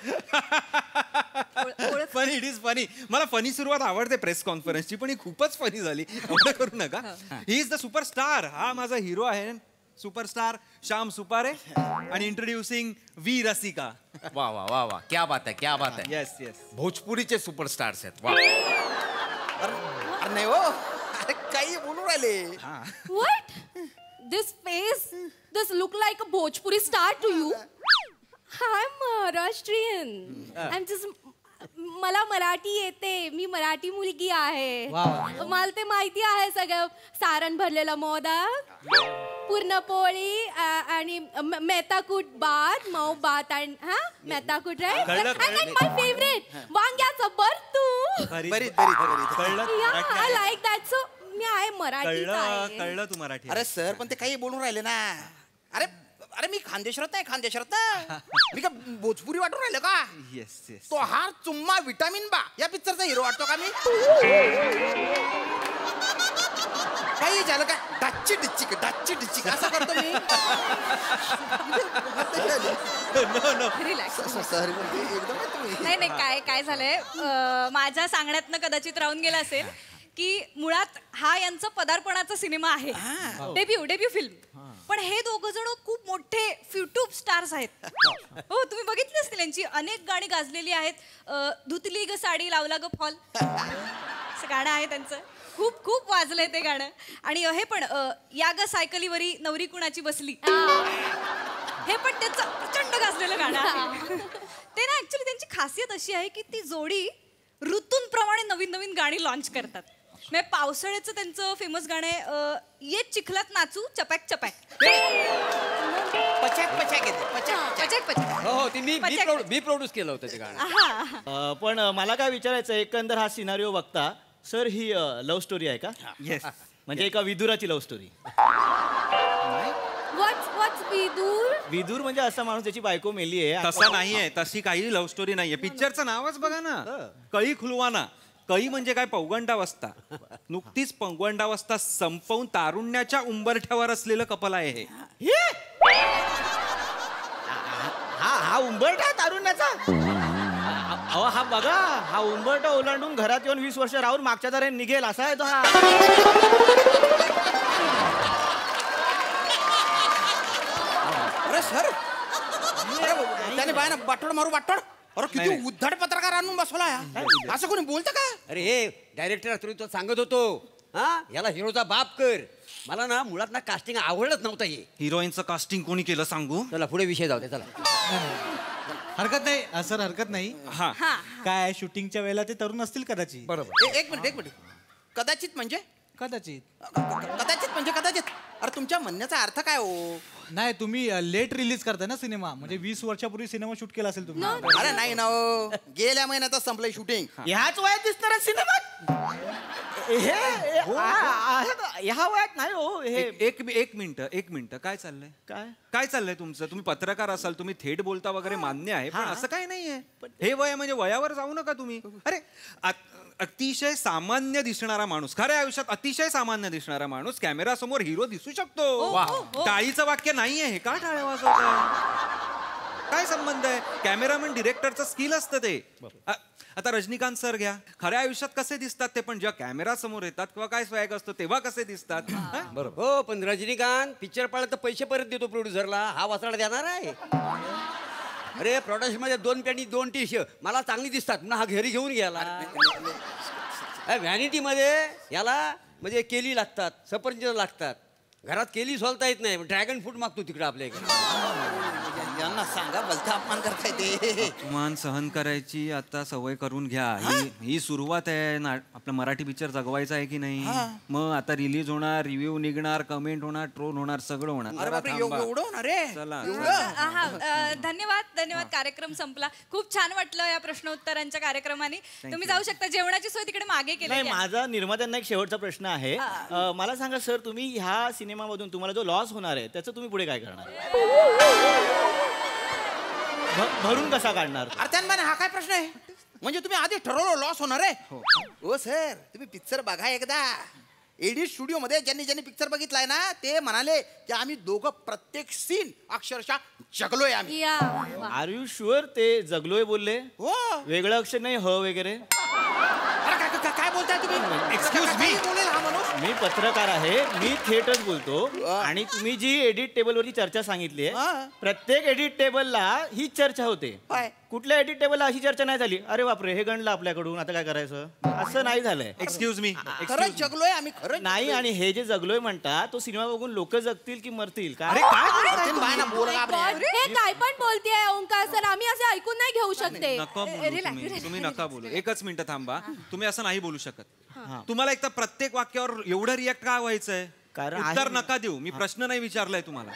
[SPEAKER 8] funny, it is funny. मला फनी सुरुवात आवडते प्रेस कॉन्फरन्सची, पण ही खूपच फनी झाली. एवढं करू नका. He is the superstar. हा माझा हिरो आहे सुपरस्टार श्याम सुपारे. आणि इंट्रोड्युसिंग वी रसिका.
[SPEAKER 11] वा वा वा वा, क्या बात है, क्या बात है.
[SPEAKER 8] Yes yes.
[SPEAKER 11] भोजपुरीचे सुपरस्टार्स आहेत. वा.
[SPEAKER 7] अरे नाही हो, अरे काही बोलून राहिले.
[SPEAKER 3] What? This face, this look like a Bhojpuri star to you? I'm Maharashtrian. I'm just मला मराठी येते, मी मराठी मुलगी आहे. मला ते माहिती आहे सगळं. सारण भरलेलं मोदक, पुरणपोळी आणि मेथाकूट भात, मऊ भात आणि मेथाकूट राईट. आणि माय फेवरेट वांग्याचं भरतू. I like that. सो मी आहे मराठी.
[SPEAKER 8] कळलं तू मराठी.
[SPEAKER 7] अरे सर पण ते काही बोलून राहिले ना. अरे अरे मी खानदेशरात नाही, खानदेशरात मी का भोजपुरी वाटून राहिलं का?
[SPEAKER 8] Yes yes.
[SPEAKER 7] तो हार चुम्मा विटामिन बा या पिक्चरचा हिरो वाटतो का मी? काही झालं काय? डाच्ची डिच्चिक असं करतो मी.
[SPEAKER 6] नाही काय झालंय, माझ्या सांगण्यातनं कदाचित राहून गेलं असेल की मुळात हा यांचा पदार्पणाचा सिनेमा आहे. Debut film. पण हे दोघ जण खूप मोठे युट्यूब स्टार्स आहेत. हो तुम्ही बघितली असतील यांची अनेक गाणी गाजलेली आहेत. धुतली ग साडी लावला ग फॉल असं गाणं आहे त्यांचं. खूप खूप वाजलंय ते गाणं. आणि हे पण या ग सायकलीवरी नवरी कुणाची बसली, हे पण त्यांचं प्रचंड गाजलेलं गाणं आहे. ते ना ऍक्च्युली त्यांची खासियत अशी आहे की ती जोडी ऋतूंप्रमाणे नवीन नवीन गाणी लॉन्च करतात. म्हणजे पावसाळ्याचं त्यांचं फेमस गाणं आहे ये चिखलात नाचू चपॅक चपॅक.
[SPEAKER 7] पचॅक येते.
[SPEAKER 9] हो ती मी प्रोड्यूस केलं होतं ते गाणं. पण मला काय विचारायचं, एकंदर हा सिनारिओ बघता सर ही लव्ह स्टोरी आहे का?
[SPEAKER 8] येस.
[SPEAKER 9] म्हणजे एका विदुराची लव्ह स्टोरी. विदूर म्हणजे असा माणूस त्याची बायको मेली आहे.
[SPEAKER 8] तसा नाहीये, तशी काही लव्ह स्टोरी नाहीये. पिक्चरचं नावच बघा ना, कळी खुलवाना. कळी म्हणजे काय? पौगंडावस्था. नुकतीच पौगंडावस्था संपवून तारुण्याच्या उंबरठ्यावर असलेलं कपल आहे हे.
[SPEAKER 9] हा उंबरठा तारुण्याचा. अहो हा बघा, हा उंबरठा ओलांडून घरात येऊन 20 वर्ष राहून मागच्या दारे निघेल असा आहे तो हा.
[SPEAKER 7] अरे सर त्याने बाय ना बाटोड मारू बाटोड. अरे किती उद्धट पत्रकार आणून बसवला. असं कोणी बोलतं का?
[SPEAKER 9] अरे हे डायरेक्टर तो सांगत होतो हा याला हिरोचा बाप कर. मला ना मुळात ना कास्टिंग आवडत नव्हतं. हे
[SPEAKER 8] हिरोईनचं कास्टिंग कोणी केलं सांगू?
[SPEAKER 9] चला पुढे विषय जाऊ दे. चला
[SPEAKER 10] हरकत नाही सर, हरकत नाही.
[SPEAKER 8] हा
[SPEAKER 10] काय शूटिंगच्या वेळेला ते तरुण असतील कदाचित.
[SPEAKER 7] बरोबर. एक मिनिट कदाचित म्हणजे कदाचित. अरे तुमच्या म्हणण्याचा अर्थ काय हो?
[SPEAKER 10] नाही तुम्ही लेट रिलीज करताय ना सिनेमा, म्हणजे 20 वर्षापूर्वी सिनेमा शूट केला असेल तुम्ही.
[SPEAKER 7] अरे नाही ना हो, गेल्या महिन्यातच संपलंय शूटिंग.
[SPEAKER 9] ह्याच वयात दिसणार सिनेमात ह्या वयात नाही हो.
[SPEAKER 8] एक मिनिट काय चाललंय तुमचं? तुम्ही पत्रकार असाल, तुम्ही थेट बोलता वगैरे मान्य आहे, पण असं काही नाहीये. हे वय म्हणजे वयावर जाऊ नका तुम्ही. अरे अतिशय सामान्य दिसणारा माणूस, खऱ्या आयुष्यात अतिशय सामान्य दिसणारा माणूस कॅमेरा समोर हिरो दिसू शकतो. टाळीचं वाक्य नाहीये हे. का टाळ्या वाजवताय? काय संबंध आहे? कॅमेरामॅन डिरेक्टरचं स्किल असतं ते. आता रजनीकांत सर घ्या, खऱ्या आयुष्यात कसे दिसतात ते, पण जेव्हा कॅमेरा समोर येतात किंवा काय स्वॅग असतो तेव्हा कसे दिसतात.
[SPEAKER 9] बरोबर. हो पण रजनीकांत पिक्चर पाहिलं तर पैसे परत देतो प्रोड्युसरला. हा वाचला देणार आहे. अरे प्रोडक्शन मध्ये 2 पॅन्टी 2 टी शर्ट मला चांगली दिसतात, पुन्हा हा घरी घेऊन गेला. व्हॅनिटी मध्ये याला म्हणजे केली लागतात, सफरचंद लागतात. घरात केली सोलता येत नाही, ड्रॅगन फ्रूट मागतो तिकडे आपल्या इकडे.
[SPEAKER 7] यांना सांगा भलता अपमान करताय ते.
[SPEAKER 8] अपमान सहन करायची आता सवय करून घ्या. ही सुरुवात आहे ना. आपला मराठी पिक्चर जगवायचा आहे की नाही. मग आता रिलीज होणार, रिव्ह्यू निघणार, कमेंट होणार, ट्रोल होणार, सगळं होणार.
[SPEAKER 7] अरे बापरे, एवढं होणार रे.
[SPEAKER 8] चला
[SPEAKER 6] धन्यवाद. कार्यक्रम संपला. खूप छान वाटलं या प्रश्नोत्तरांच्या कार्यक्रमाने. तुम्ही जाऊ शकता. जेवणाची सोय तिकडे मागे केली
[SPEAKER 12] नाही, माझा निर्मात्यांना एक शेवटचा प्रश्न आहे. मला सांगा सर, तुम्ही ह्या सिनेमामधून तुम्हाला जो लॉस होणार आहे त्याचं तुम्ही पुढे काय करणार? भरून कसा काढणार?
[SPEAKER 7] अरे त्यांना हा काय प्रश्न आहे? म्हणजे तुम्ही आधी ठरवलं लॉस होणार आहे? हो सर, तुम्ही पिक्चर बघा एकदा. एडिट स्टुडिओ मध्ये ज्यांनी पिक्चर बघितलाय ना ते म्हणाले की आम्ही दोघं प्रत्येक सीन अक्षरशः जगलोय आम्ही.
[SPEAKER 12] आर यू शुअर ते जगलोय बोलले?
[SPEAKER 7] हो.
[SPEAKER 12] वेगळं अक्षर नाही ह वगैरे?
[SPEAKER 7] काय बोलताय तुम्ही? Excuse me. बोलेल हा माणूस.
[SPEAKER 12] मी पत्रकार आहे, मी थेटच बोलतो. आणि तुम्ही जी एडिट टेबलवरची चर्चा सांगितली आहे, प्रत्येक एडिट टेबलला ही चर्चा होते. कुठल्या एडिट टेबलला अशी चर्चा नाही झाली अरे बापरे हे गणलं आपल्याकडून, आता काय करायचं, असं नाही झालंय.
[SPEAKER 8] Excuse me.
[SPEAKER 7] खरंच जगलोय आम्ही, खरंच
[SPEAKER 12] नाही. आणि हे जे जगलोय म्हणतात तो सिनेमा बघून लोक जगतील की मरतील का?
[SPEAKER 3] हे काय पण बोलतेय ओंकार सर, आम्ही असे ऐकून नाही घेऊ शकते.
[SPEAKER 8] नका बोलू तुम्ही नका बोलू. एकच मिनिट थांबा. तुम्ही असं नाही बोलू शकत. तुम्हाला एक तर प्रत्येक वाक्यावर एवढं रिॲक्ट का व्हायचंय? उत्तर नका देऊ. मी प्रश्न नाही विचारलाय तुम्हाला.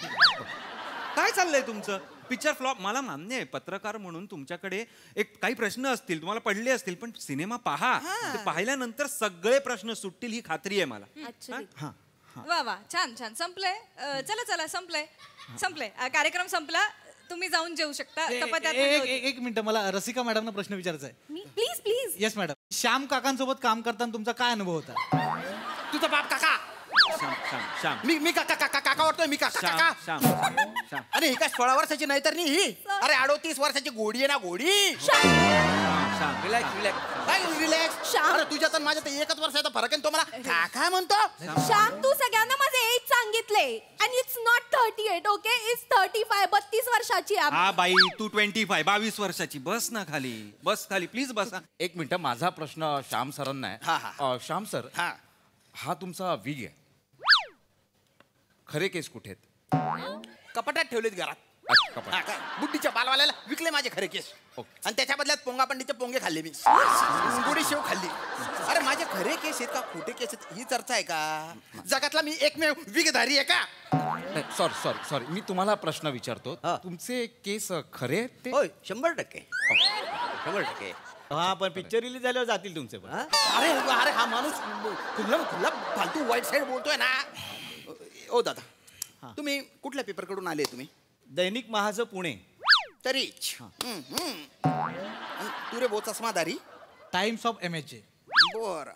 [SPEAKER 8] काय चाललंय तुमचं? Picture flop. मला मान्य आहे पत्रकार म्हणून तुमच्याकडे एक काही प्रश्न असतील, तुम्हाला पडले असतील, पण सिनेमा पहा. पाहिल्यानंतर सगळे प्रश्न सुटतील ही खात्री आहे मला.
[SPEAKER 6] वा छान. संपलंय. चला संपलंय. कार्यक्रम संपला. तुम्ही जाऊन जेवू शकता.
[SPEAKER 10] एक मिनिट, मला रसिका मॅडमना प्रश्न विचारायचा आहे.
[SPEAKER 3] प्लीज.
[SPEAKER 10] Yes madam. श्याम काकांसोबत काम करताना तुमचा काय अनुभव होता?
[SPEAKER 7] तुझा बाप काका.
[SPEAKER 8] श्याम.
[SPEAKER 7] मी काका वाटतोय. मी काका. अरे ही काय 16 वर्षाची नाही तर ही. अरे 38 वर्षाची घोडी आहे ना, घोडी. रिलॅक्स. अरे तुझ्यात आणि माझ्यात 1 वर्षाचा फरक आहे. तो मला काका म्हणतो.
[SPEAKER 3] श्याम, तू सगळ्यांना माझे एज सांगितले आणि इट्स नॉट 38. Okay, it's 35. 32 वर्षाची.
[SPEAKER 8] हा बाई, तू 25 22 वर्षाची. बस ना खाली. प्लीज बस.
[SPEAKER 11] एक मिनिट, माझा प्रश्न श्याम सरांना आहे. श्याम सर, हा तुमचा विग आहे. खरे केस कुठे आहेत?
[SPEAKER 7] कपाटात ठेवलेत घरात. बुड्डीच्या बालवाल्याला विकले माझे खरे केस. आणि त्याच्या बदल्यात पोंगा पंडितचे पोंगे खाल्ले मी. गोडी शेव खाल्ली. अरे माझे खरे केस आहेत का खोटे केस आहेत ही चर्चा आहे का? जगातला मी एकमेव विगधारी आहे का?
[SPEAKER 11] सॉरी मी तुम्हाला प्रश्न विचारतो. तुमचे केस खरे आहेत ते?
[SPEAKER 9] होय, 100%.
[SPEAKER 12] हा, पण पिक्चर रिलीज झाल्यावर जातील तुमचे पण.
[SPEAKER 7] अरे हा माणूस खुल्ला फालतू वाईट साईड बोलतोय ना. ओ दादा, तुम्ही कुठल्या पेपर कडून आले? तुम्ही
[SPEAKER 12] दैनिक महाज पुणे.
[SPEAKER 7] तरीच. तू रे भाऊ चष्मादारी?
[SPEAKER 10] Times of MHA.
[SPEAKER 7] बर.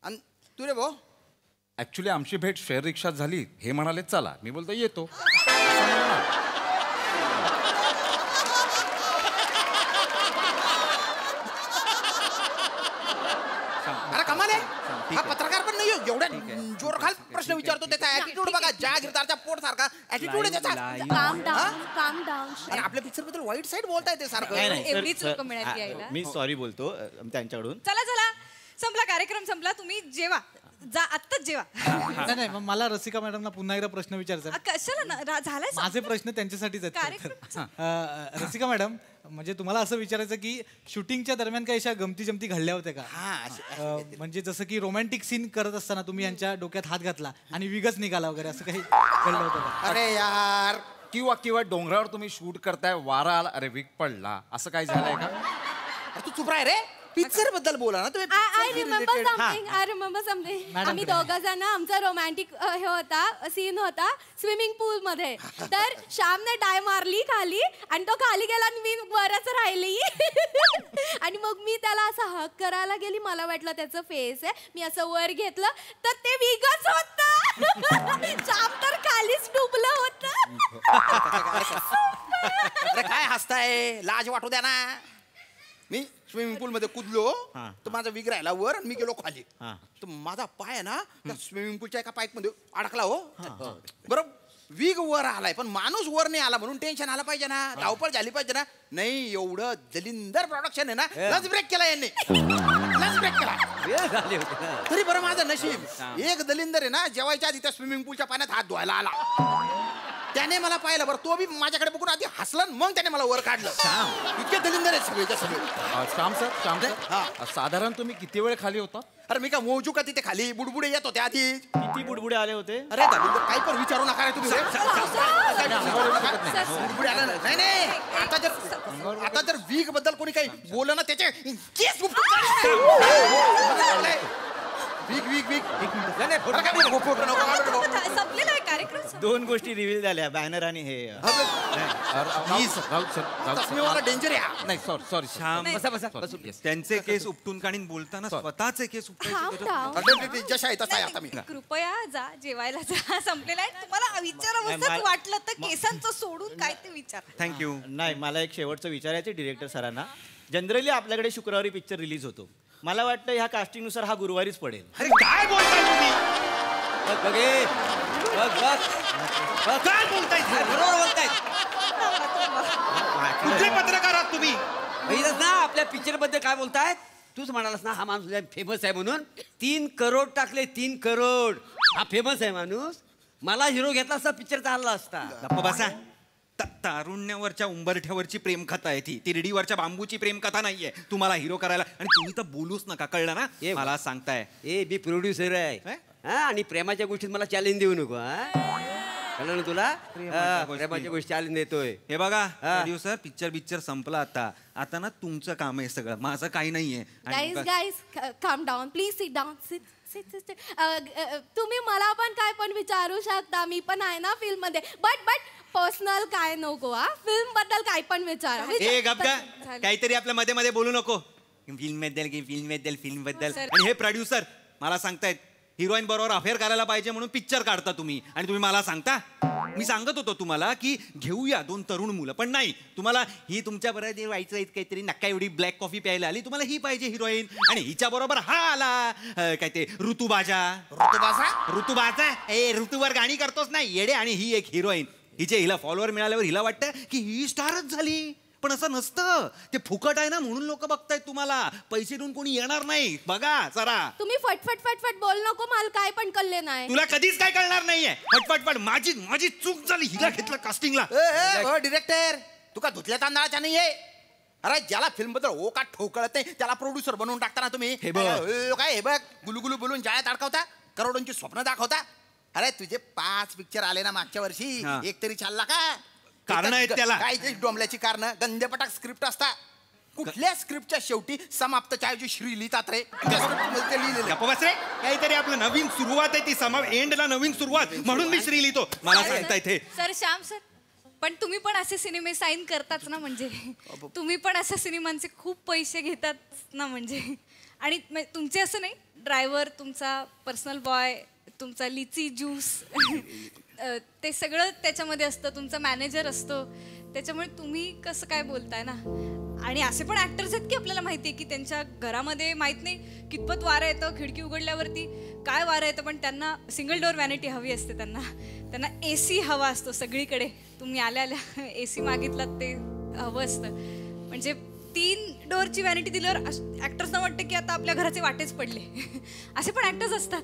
[SPEAKER 7] आणि तू रे भाऊ?
[SPEAKER 11] ऍक्च्युली आमची भेट शेअर रिक्षात झाली. हे म्हणाले चला. मी बोलतो येतो.
[SPEAKER 7] अरे कमाल आहे. हा पत्रकार पण नाही एवढ्या जोरखाल प्रश्न विचारतो. त्याचा ऍटिट्यूड बघा, जागीरदारच्या पोट सारखा ऍटिट्यूड आहे त्याचा.
[SPEAKER 3] काम डाऊन.
[SPEAKER 7] आणि आपल्या पिक्चर बद्दल वाईट साईड बोलताय ते सारखं.
[SPEAKER 6] एवढीच लोक मिळाली यायला.
[SPEAKER 12] मी सॉरी बोलतो त्यांच्याकडून.
[SPEAKER 6] चला संपला. कार्यक्रम संपला. तुम्ही जेवा. आत्ताच जेवा.
[SPEAKER 10] नाही, मग मला रसिका मॅडमना पुन्हा एकदा प्रश्न विचारायचा.
[SPEAKER 6] कशाला झालाय?
[SPEAKER 10] माझे प्रश्न त्यांच्यासाठीच आहेत. रसिका मॅडम, म्हणजे तुम्हाला असं विचारायचं की शूटिंगच्या दरम्यान काही अशा गमती घडल्या होत्या का? म्हणजे जसं की रोमॅन्टिक सीन करत असताना तुम्ही यांच्या डोक्यात हात घातला आणि विगच निघाला वगैरे, असं काही घडलं होतं का?
[SPEAKER 7] अरे यार,
[SPEAKER 11] किंवा डोंगरावर तुम्ही शूट करताय, वारा आला, अरे विग पडला, असं काय झालंय का?
[SPEAKER 7] अरे तू चुप राह रे. पिक्चर बद्दल बोला ना तुम्ही.
[SPEAKER 3] I remember something. आम्ही दोघं जण, आमचा रोमॅन्टिक हे होता, सीन होता स्विमिंग पूल मध्ये. तर श्यामने डाय मारली खाली आणि तो खाली गेला आणि मी वरच राहिली. आणि मग मी त्याला असं हक करायला गेली. मला वाटलं त्याचं फेस आहे. मी असं वर घेतलं तर ते विगच होतं. श्याम तर खालीच डुबलं होतं.
[SPEAKER 7] अरे काय हसताय? लाज वाटू द्या ना. मी स्विमिंग पूल मध्ये कूदलो तर माझा विग राहिला वर आणि मी गेलो खाली. तर माझा पाय आहे ना त्या स्विमिंग पूलच्या एका पाईप मध्ये अडकला. हो बरोबर. विग वर आलाय पण माणूस वर नाही आला म्हणून टेन्शन आलं पाहिजे ना, धावपळ झाली पाहिजे ना. नाही, एवढं दलिंदर प्रोडक्शन आहे ना. लंच ब्रेक केला यांनी. लंच ब्रेक केला तरी बरं माझं नशीब. एक दलिंदर आहे ना जेवायच्या आधी त्या स्विमिंग पूलच्या पाण्यात हात धुवायला आला. त्याने मला पाहिलं बरं, तो बी माझ्याकडे बघून आधी हसला मग त्याने मला वर काढलं. इतके दलिंदर आहेत सगळे सगळे.
[SPEAKER 11] श्याम सर साधारण तुम्ही किती वेळ खाली होता?
[SPEAKER 7] अरे मी काय मोजू का तिथे खाली? बुडबुडे येत होते आधी.
[SPEAKER 12] किती बुडबुडे आले होते?
[SPEAKER 7] अरे दलिंदर काही पण विचारू नका रे तुम्ही. बुडबुडे आला नाही. नाही आता जर वीक बद्दल कोणी काही बोललं ना त्याचे केस
[SPEAKER 6] संपलेला आहे कार्यक्रम.
[SPEAKER 12] 2 गोष्टी रिव्हील झाल्या, बॅनर आणि हे.
[SPEAKER 7] डेंजर आहे.
[SPEAKER 11] नाही सॉरी
[SPEAKER 8] श्याम
[SPEAKER 9] बसा बसा बसू.
[SPEAKER 8] त्यांचे केस उपटून काढीन बोलताना स्वतःचे केस उपटायचे.
[SPEAKER 7] जशा आहे तसा आहे आता मी.
[SPEAKER 6] कृपया जा जेवायला जा. संपलेला आहे. तुम्हाला विचारावंसंच वाटलं तर केसांचं सोडून काय ते विचार.
[SPEAKER 8] थँक्यू.
[SPEAKER 12] नाही, मला एक शेवटचं विचारायचं डिरेक्टर सरांना. जनरली आपल्याकडे शुक्रवारी पिक्चर रिलीज होतो. मला वाटतं ह्या कास्टिंगनुसार हा गुरुवारीच पडेल.
[SPEAKER 8] अरे काय बोलताय तुम्ही?
[SPEAKER 9] काय बोलताय? बरोबर बोलताय.
[SPEAKER 8] कुठले पत्रकार आहात तुम्ही?
[SPEAKER 9] बघितलंस ना आपल्या पिक्चर बद्दल काय बोलतायत? तूच म्हणालास ना हा माणूस फेमस आहे म्हणून. 3 करोड टाकले, 3 करोड. हा फेमस आहे माणूस. मला हिरो घेतला असता पिक्चर चालला असता.
[SPEAKER 8] गप्प बसा. तारुण्यावरच्या उंबरठ्यावरची प्रेमकथा आहे ती. तिरडीवरच्या बांबूची प्रेमकथा नाहीये तुम्हाला हिरो करायला. आणि तुम्ही तर बोलूच नका, कळलं ना? मला सांगताय
[SPEAKER 9] मी प्रोड्युसर आहे आणि प्रेमाच्या गोष्टीत मला चॅलेंज देऊ नको. कळलं ना तुला? प्रेमाच्या गोष्टी चॅलेंज देतोय.
[SPEAKER 8] हे बघा प्रोड्युसर, पिक्चर संपला आता ना तुमचं काम आहे सगळं, माझं काही नाहीये.
[SPEAKER 13] गाईज काम डाऊन प्लीज. Sit down. तुम्ही मला पण काय पण विचारू शकता, मी पण आहे ना फिल्म मध्ये. बट पर्सनल काय नको. फिल्म बद्दल काय पण विचार.
[SPEAKER 8] काहीतरी आपल्या मध्ये मध्ये बोलू नको. फिल्म बद्दल. आणि हे प्रोड्युसर मला सांगतायत हिरोईन बरोबर अफेअर करायला पाहिजे म्हणून पिक्चर काढता तुम्ही, आणि तुम्ही मला सांगता. मी सांगत होतो तुम्हाला की घेऊया 2 तरुण मुलं, पण नाही. तुम्हाला ही तुमच्या बरोबर व्हायचं काहीतरी नका एवढी ब्लॅक कॉफी प्यायला आली, तुम्हाला ही पाहिजे हिरोईन. आणि हिच्या बरोबर हा आला काय ते ऋतुबाजा. ऋतूवर गाणी करतोच नाही येडे. आणि ही एक हिरोईन. हिला फॉलोअर मिळाल्यावर हिला वाटतं की ही स्टारच झाली, पण असं नसतं. ते फुकट आहे ना म्हणून लोक बघतायत तुम्हाला. पैसे देऊन कोणी येणार नाही. बघा जरा.
[SPEAKER 13] तुम्ही फटफट बोल नको. मला काय पण कळले नाही.
[SPEAKER 8] तुला कधीच काय कळणार नाहीये. फटफट. माझी चूक झाली. हिला घेतलं कास्टिंगला.
[SPEAKER 7] डिरेक्टर तुका धुतल्या तांदळाच्या नाहीये. अरे ज्याला फिल्म बद्दल ओ का ठोकळत नाही त्याला प्रोड्युसर बनवून टाकता ना तुम्ही.
[SPEAKER 8] हे बघ
[SPEAKER 7] गुलुगुलू बोलून जाळ्यात अडकवता, करोडोंची स्वप्न दाखवता. अरे तुझे 5 पिक्चर आले ना मागच्या वर्षी, एक तरी चालला का?
[SPEAKER 8] कारण आहेत त्याला.
[SPEAKER 7] काय डोंबल्याची कारण. गंधेपटाक स्क्रिप्ट असता. कुठल्या स्क्रिप्टच्या शेवटी समाप्त ऐवजी श्री लिहितात रे.
[SPEAKER 8] काहीतरी आपलं नवीन सुरुवात आहे ती एंडला नवीन सुरुवात म्हणून मी श्री लिहितो. मला सांगता इथे.
[SPEAKER 6] सर श्याम सर, पण तुम्ही पण असे सिनेमे साईन करताच ना. म्हणजे तुम्ही पण अशा सिनेमांचे खूप पैसे घेतात ना. म्हणजे आणि तुमचे असं नाही, ड्रायव्हर तुमचा, पर्सनल बॉय तुमचा, लिची ज्यूस ते सगळं त्याच्यामध्ये असतं. तुमचा मॅनेजर असतो. त्याच्यामुळे तुम्ही कसं काय बोलताय ना. आणि असे पण ऍक्टर्स आहेत की आपल्याला माहिती आहे की त्यांच्या घरामध्ये माहित नाही कितपत वारं येतं, खिडकी उघडल्यावरती काय वारं येतं, पण त्यांना सिंगल डोअर व्हॅनिटी हवी असते. त्यांना AC हवा असतो सगळीकडे. तुम्ही आल्या AC मागितलात ते हवं असतं. म्हणजे 3 डोअरची व्हॅनिटी दिल्यावर ऍक्टर्सना वाटतं की आता आपल्या घराचे वाटेच पडले. असे पण ऍक्टर्स असतात.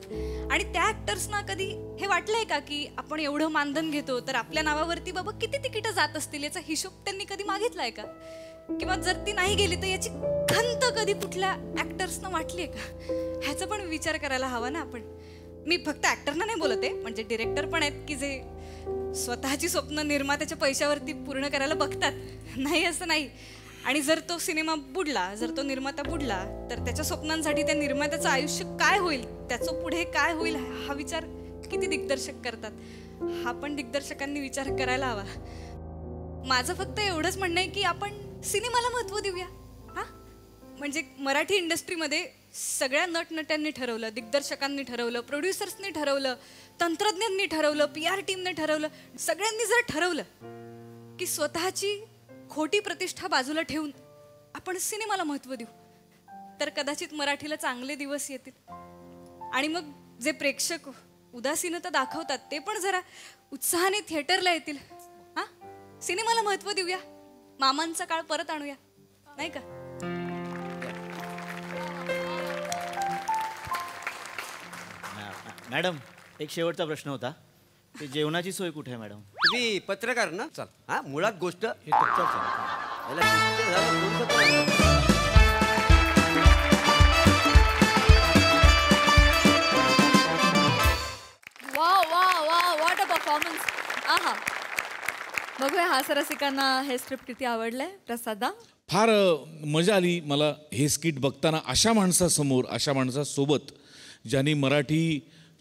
[SPEAKER 6] आणि त्या ऍक्टर्सना कधी हे वाटलंय का की आपण एवढं मानधन घेतो तर आपल्या नावावरती बाबा किती तिकीटं जात असतील याचा हिशोब त्यांनी कधी मागितलाय का? किंवा जर ती नाही गेली तर याची खंत कधी कुठल्या ऍक्टर्सना वाटली आहे का? ह्याचा पण विचार करायला हवा ना आपण. मी फक्त ऍक्टरना नाही बोलत आहे, म्हणजे डिरेक्टर पण आहेत की जे स्वतःची स्वप्न निर्मात्याच्या पैशावरती पूर्ण करायला बघतात. नाही असं नाही. आणि जर तो सिनेमा बुडला, जर तो निर्माता बुडला तर त्याच्या स्वप्नांसाठी त्या निर्मात्याचं आयुष्य काय होईल, त्याचं पुढे काय होईल हा विचार किती दिग्दर्शक करतात. हा पण दिग्दर्शकांनी विचार करायला हवा. माझं फक्त एवढंच म्हणणं आहे की आपण सिनेमाला महत्त्व देऊया. हा म्हणजे मराठी इंडस्ट्रीमध्ये सगळ्या नटनट्यांनी ठरवलं, दिग्दर्शकांनी ठरवलं, प्रोड्युसर्सनी ठरवलं, तंत्रज्ञांनी ठरवलं, PR टीमने ठरवलं, सगळ्यांनी जर ठरवलं की स्वतःची खोटी प्रतिष्ठा बाजूला ठेवून आपण सिनेमाला महत्त्व देऊ तर कदाचित मराठीला चांगले दिवस येतील. आणि मग जे प्रेक्षक उदासीनता दाखवतात ते पण जरा उत्साहाने थिएटरला येतील. हा सिनेमाला महत्त्व देऊया. मामांचा काळ परत आणूया, नाही का?
[SPEAKER 12] मॅडम, एक शेवटचा प्रश्न होता. ते जेवणाची सोय कुठे आहे मॅडम?
[SPEAKER 9] तुम्ही पत्रकार ना? चल हा मुळात गोष्ट
[SPEAKER 1] वा वा वा व्हॉट अ परफॉर्मन्स. आहा, बघूया हास्यरसिकांना हे स्क्रिप्ट किती आवडलंय. प्रसादा,
[SPEAKER 4] फार मजा आली मला हे स्किट बघताना. अशा माणसासमोर, अशा माणसासोबत ज्यांनी मराठी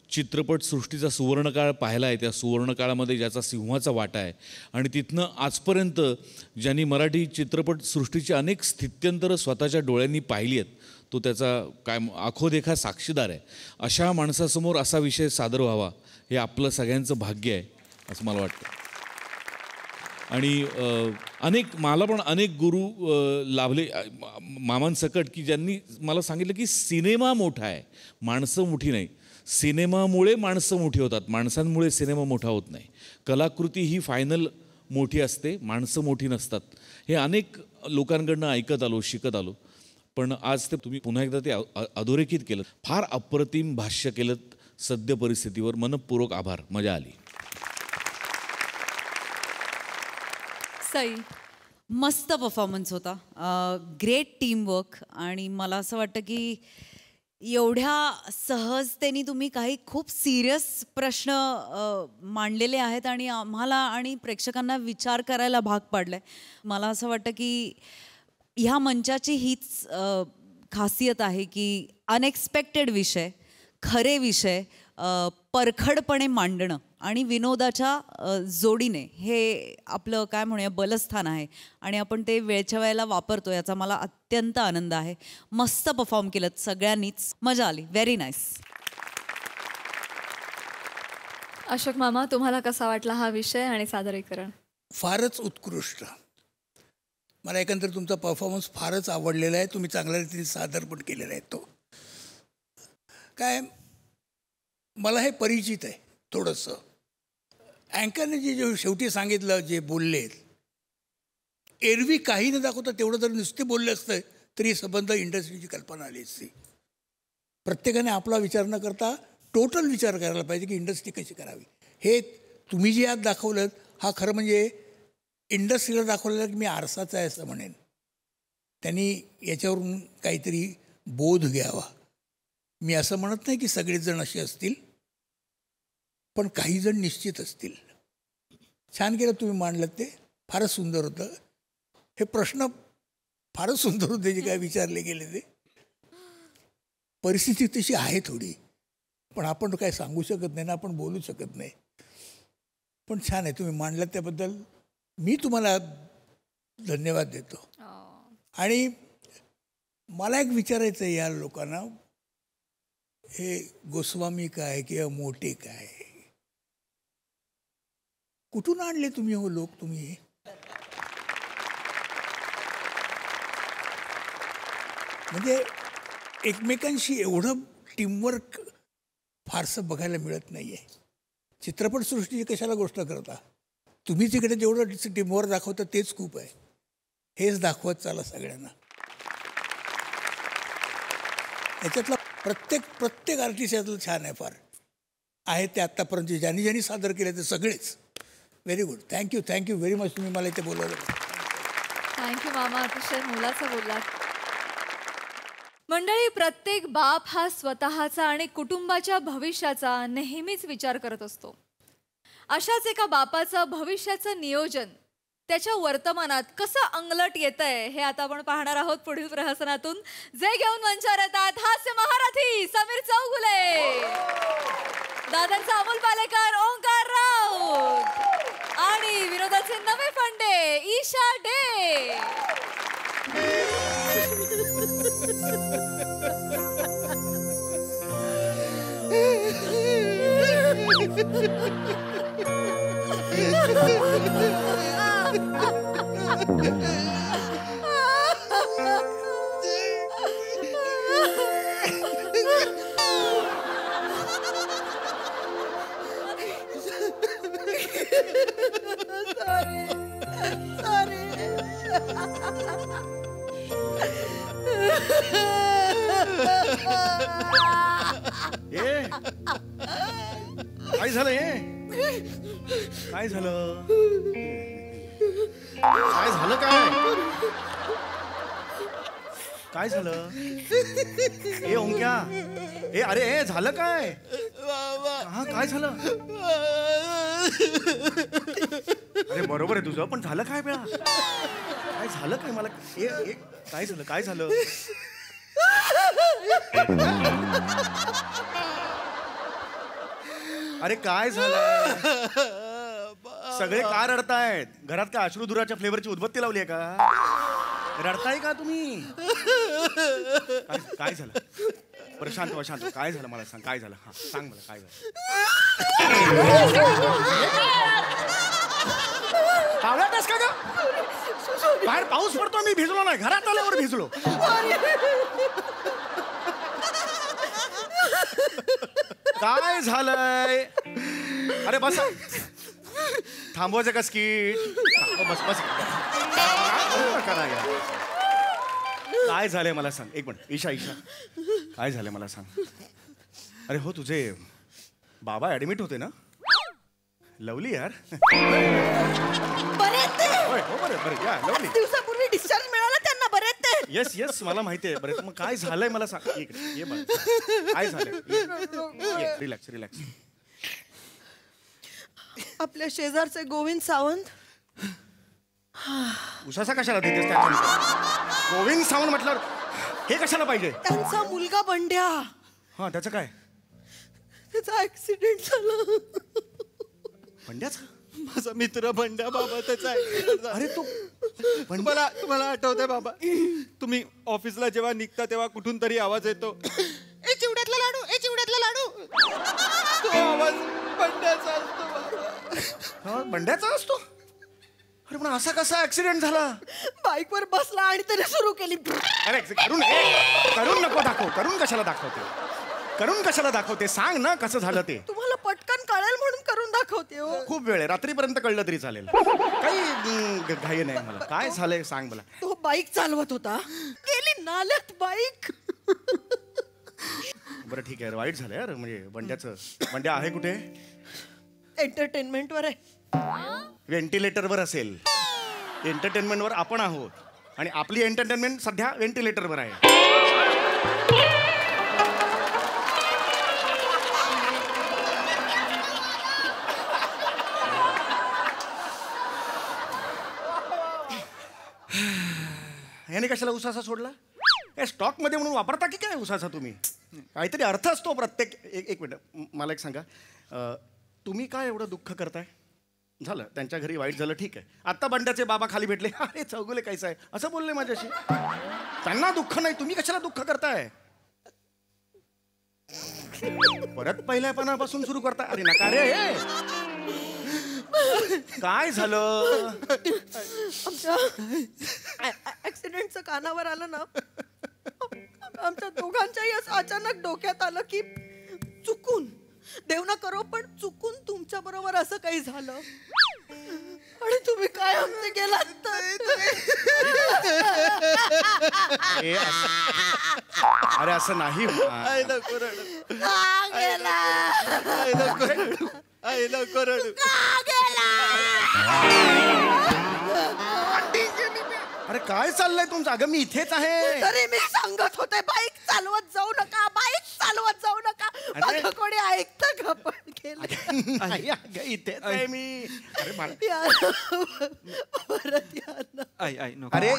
[SPEAKER 4] चित्रपटसृष्टीचा सुवर्णकाळ पाहिला आहे, त्या सुवर्णकाळामध्ये ज्याचा सिंहाचा वाटा आहे आणि तिथनं आजपर्यंत ज्यांनी मराठी चित्रपटसृष्टीची अनेक स्थित्यंतरं स्वतःच्या डोळ्यांनी पाहिली आहेत, तो त्याचा काय आखोदेखा साक्षीदार आहे. अशा माणसासमोर असा विषय सादर व्हावा हे आपलं सगळ्यांचं भाग्य आहे असं मला वाटतं. आणि मला पण अनेक गुरु लाभले मामांसकट, की ज्यांनी मला सांगितलं की सिनेमा मोठा आहे, माणसं मोठी नाही. सिनेमामुळे माणसं मोठी होतात, माणसांमुळे सिनेमा मोठा होत नाही. कलाकृती ही फायनल मोठी असते, माणसं मोठी नसतात. हे अनेक लोकांकडनं ऐकत आलो, शिकत आलो. पण आज ते तुम्ही पुन्हा एकदा ते अधोरेखित केलं. फार अप्रतिम भाष्य केलं सद्य परिस्थितीवर. मनपूर्वक आभार, मजा आली.
[SPEAKER 1] सई,
[SPEAKER 14] मस्त परफॉर्मन्स होता. Great teamwork. आणि मला असं वाटतं की एवढ्या सहजतेने तुम्ही काही खूप सिरियस प्रश्न मांडलेले आहेत आणि आम्हाला आणि प्रेक्षकांना विचार करायला भाग पाडलाय. मला असं वाटतं की ह्या मंचाची हीच खासियत आहे की अनएक्सपेक्टेड विषय, खरे विषय परखडपणे मांडणं आणि विनोदाच्या जोडीने हे आपलं काय म्हणूया बलस्थान आहे आणि आपण ते वेळच्या वेळेला वापरतो, याचा मला अत्यंत आनंद आहे. मस्त परफॉर्म केलं सगळ्यांनीच, मजा आली. Very nice.
[SPEAKER 1] अशोक मामा, तुम्हाला कसा वाटला हा विषय आणि सादरीकरण?
[SPEAKER 5] फारच उत्कृष्ट. मला एकंदर तुमचा परफॉर्मन्स फारच आवडलेला आहे. तुम्ही चांगल्या रीतीने सादर पण केलेला आहे. तो काय मला हे परिचित आहे थोडंसं. अँकरने जे शेवटी सांगितलं, जे बोलले, एरवी काही न दाखवता तेवढं जर नुसते बोलले असतं तरी संबंध इंडस्ट्रीची कल्पना आली असती. प्रत्येकाने आपला विचार न करता टोटल विचार करायला पाहिजे की इंडस्ट्री कशी करावी. हे तुम्ही जे आज दाखवलं हा खरं म्हणजे इंडस्ट्रीला दाखवलेलं की मी आरसाचा आहे असं म्हणेन. त्यांनी याच्यावरून काहीतरी बोध घ्यावा. मी असं म्हणत नाही की सगळेच जण असे असतील, पण काही जण निश्चित असतील. छान केलं तुम्ही मांडलं, ते फारच सुंदर होतं. हे प्रश्न फारच सुंदर होते जे काय विचारले गेले. ते परिस्थिती तशी आहे थोडी, पण आपण काय सांगू शकत नाही ना, आपण बोलू शकत नाही. पण छान आहे तुम्ही मांडलं, त्याबद्दल मी तुम्हाला धन्यवाद देतो. आणि मला एक विचारायचं आहे या लोकांना, हे गोस्वामी काय किंवा मोठे काय, कुठून आणले तुम्ही हो लोक? तुम्ही म्हणजे एकमेकांशी एवढं टीमवर्क फारसं बघायला मिळत नाही आहे. चित्रपटसृष्टीची कशाला गोष्ट करता तुम्ही, तिकडे जेवढं टीमवर्क दाखवता तेच खूप आहे. हेच दाखवत चाला सगळ्यांना. याच्यातला प्रत्येक आर्टिस्ट यातलं छान आहे, फार आहे ते आत्तापर्यंत ज्यांनी सादर केले ते सगळेच. Very good. Thank you very much. तुम्ही मला इथे बोलवलं.
[SPEAKER 1] थँक्यू मामा, अतिशय मोलाचं बोललात. मंडळी, प्रत्येक बाप हा स्वतःचा आणि कुटुंबाच्या भविष्याचा नेहमीच विचार करत असतो. अशाच एका बापाचं भविष्याचं नियोजन त्याच्या वर्तमानात कसं अंगलट येतंय हे आता आपण पाहणार आहोत पुढील प्रहसनातून. जे घेऊन मंचावर येतात हास्य महारथी समीर चौगुले, दादांचा अमोल पालेकर, ओंकार राऊत आणि विनोदाचे नवे फंडे ईशा डे.
[SPEAKER 7] काय झालं हे?
[SPEAKER 11] काय झालं? काय झालं काय? काय झालं? ए ओंक्या, ए अरे ए झालं काय? हा काय झालं? अरे बरोबर आहे तुझं, पण झालं काय बेळा? काय झालं काय मला? ए काय झालं? काय झालं? अरे काय झालं? सगळे का रडतायत? घरात काय अश्रुधुराच्या फ्लेवरची उदबत्ती लावली आहे का? रडताय का तुम्ही? काय झालं? बरं शांत व्हा, शांत व्हा. काय झालं मला सांग, काय झालं? हा सांग मला काय झालं. पावलाटस का ग? बाहेर पाऊस पडतो, मी भिजलो नाही, घरात आल्यावर भिजलो. काय झालंय? अरे बस, थांबवायचं का स्किट? बस बस. काय झालंय मला सांग एक मिनिट. ईशा ईशा काय झालंय मला सांग. अरे हो तुझे बाबा ऍडमिट होते ना? लवली यार.
[SPEAKER 3] बरे आहेत ते.
[SPEAKER 11] होय हो बरं बरं या लवली.
[SPEAKER 3] दिवसापूर्वी डिस्चार्ज मिळाला त्यांना. बरे आहेत ते.
[SPEAKER 11] येस येस मला माहिती आहे. बरं मग काय झालंय मला सांग. ये बरं काय झालंय? Relax relax.
[SPEAKER 3] आपल्या शेजारचे गोविंद सावंत.
[SPEAKER 11] उसासा कशाला देतेस त्या? गोविंद सावंत म्हटल्यावर हे कशाला पाहिजे?
[SPEAKER 3] त्यांचा मुलगा बंड्या.
[SPEAKER 11] हा त्याचं काय?
[SPEAKER 3] त्याचा ऍक्सिडेंट झाला.
[SPEAKER 11] बंड्याचा?
[SPEAKER 8] माझा मित्र बंड्या बाबा त्याचा ऍक्सिडेंट.
[SPEAKER 11] अरे तू
[SPEAKER 8] तुम्हाला आठवतंय बाबा, तुम्ही ऑफिसला जेव्हा निघता तेव्हा कुठून तरी आवाज येतो, ए चिवड्यातला लाडू, ए चिवड्यातला लाडू. तो आवाज बंड्याचा असतो बाबा.
[SPEAKER 11] बंड्याचा असतो? अरे पण असा कसा ऍक्सिडेंट झाला?
[SPEAKER 3] बाईक वर बसला आणि त्याने सुरू केली.
[SPEAKER 11] अरे करून नको दाखव. करून कशाला दाखवते? करून कशाला दाखवते? सांग ना कसं झालं ते.
[SPEAKER 3] तुम्हाला पटकन कळेल म्हणून करून दाखवते. हो
[SPEAKER 11] खूप वेळ आहे, रात्रीपर्यंत कळलं तरी चालेल. काही घाई नाही मला. काय झालंय सांग मला.
[SPEAKER 3] तो बाईक चालवत होता, गेली नाल्यात बाईक.
[SPEAKER 11] बरं ठीक आहे, वाईट झालं यार. म्हणजे बंड्या आहे कुठे?
[SPEAKER 3] एंटरटेनमेंट वर आहे.
[SPEAKER 11] व्हेंटिलेटरवर असेल. एंटरटेनमेंटवर आपण आहोत आणि आपली एंटरटेनमेंट सध्या व्हेंटिलेटरवर आहे. याने कशाला उसासा सोडला? काय स्टॉक मध्ये म्हणून वापरता की काय उसासा तुम्ही? काहीतरी अर्थ असतो प्रत्येक. एक मिनिट मला एक सांगा, तुम्ही काय एवढं दुःख करताय? झालं त्यांच्या घरी वाईट झालं ठीक आहे. आता बंड्याचे बाबा खाली भेटले, अरे चौगुले कायचं आहे असं बोलले माझ्याशी. त्यांना दुःख नाही, तुम्ही कशाला दुःख करताय? परत पहिल्यापणापासून सुरू करताय. अरे नका रे. काय झालं?
[SPEAKER 3] आमच्या ऍक्सिडेंटचं कानावर आलं ना, आमच्या दोघांच्याही असं अचानक डोक्यात आलं की चुकून, देव ना करो पण चुकून तुमच्या बरोबर असं काही झालं आणि तुम्ही काय आमचे गेलात तर.
[SPEAKER 11] अरे असं नाही. अरे काय चाललंय तुमचं? अगं मी इथेच आहे.
[SPEAKER 3] तरी मी सांगत होते बाईक चालवत जाऊ नका, बाईक चालवत जाऊ नका. माझं कोणी ऐकतं का? पण गेलं.
[SPEAKER 11] इथेच आहे मी. अरे
[SPEAKER 3] परत या ना.
[SPEAKER 11] अरे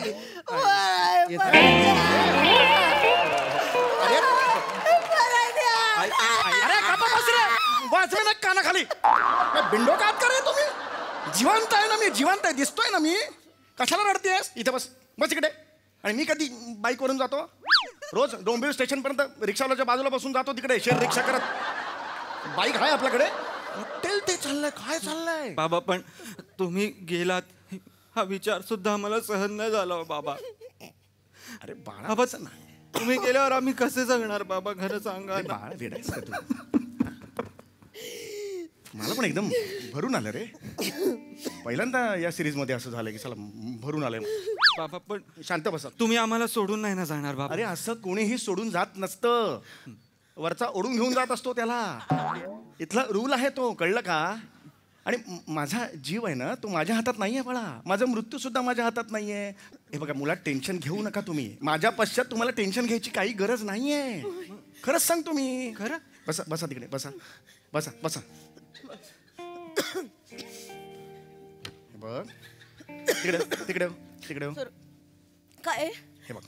[SPEAKER 11] वाचवे ना कानाखाली. बिंडो कात करे तुम्ही? जिवंत आहे ना मी, जिवंत आहे, दिसतोय ना मी. कशाला रडतेस? इथे बस बस इकडे. आणि मी कधी बाईक वरून जातो रोज डोंबिवली स्टेशन पर्यंत रिक्षावाल्याच्या बाजूला बसून जातो तिकडे शेअर रिक्षा करत. बाईक आहे आपल्याकडे. हॉटेल ते चाललंय. काय चाललंय
[SPEAKER 8] बाबा? पण तुम्ही गेलात हा विचार सुद्धा आम्हाला सहन नाही झाला बाबा.
[SPEAKER 11] अरे बाबा
[SPEAKER 8] तुम्ही गेल्यावर आम्ही कसे जगणार बाबा? खरं सांगा.
[SPEAKER 11] बाळा वेडायचं तू. मला पण एकदम भरून आलं रे. पहिल्यांदा या सिरीज मध्ये असं झालं की चला भरून आलंय
[SPEAKER 8] बाबा. पण
[SPEAKER 11] शांत बसा.
[SPEAKER 8] तुम्ही आम्हाला सोडून नाही ना जाणार बाबा?
[SPEAKER 11] अरे असं कोणीही सोडून जात नसतं. वरचा ओढून घेऊन जात असतो त्याला. इथला रूल आहे तो, कळलं का? आणि माझा जीव आहे ना तो माझ्या हातात नाही आहे बाळा. माझा मृत्यू सुद्धा माझ्या हातात नाही आहे. हे बघा मुलात टेन्शन घेऊ नका तुम्ही. माझ्या पश्चात तुम्हाला टेन्शन घ्यायची काही गरज नाही आहे. खरंच सांगतो मी.
[SPEAKER 8] खरं?
[SPEAKER 11] बसा बसा तिकडे बसा बसा बसा. बघ तिकडे तिकडे तिकडे
[SPEAKER 3] काय
[SPEAKER 11] हे बघ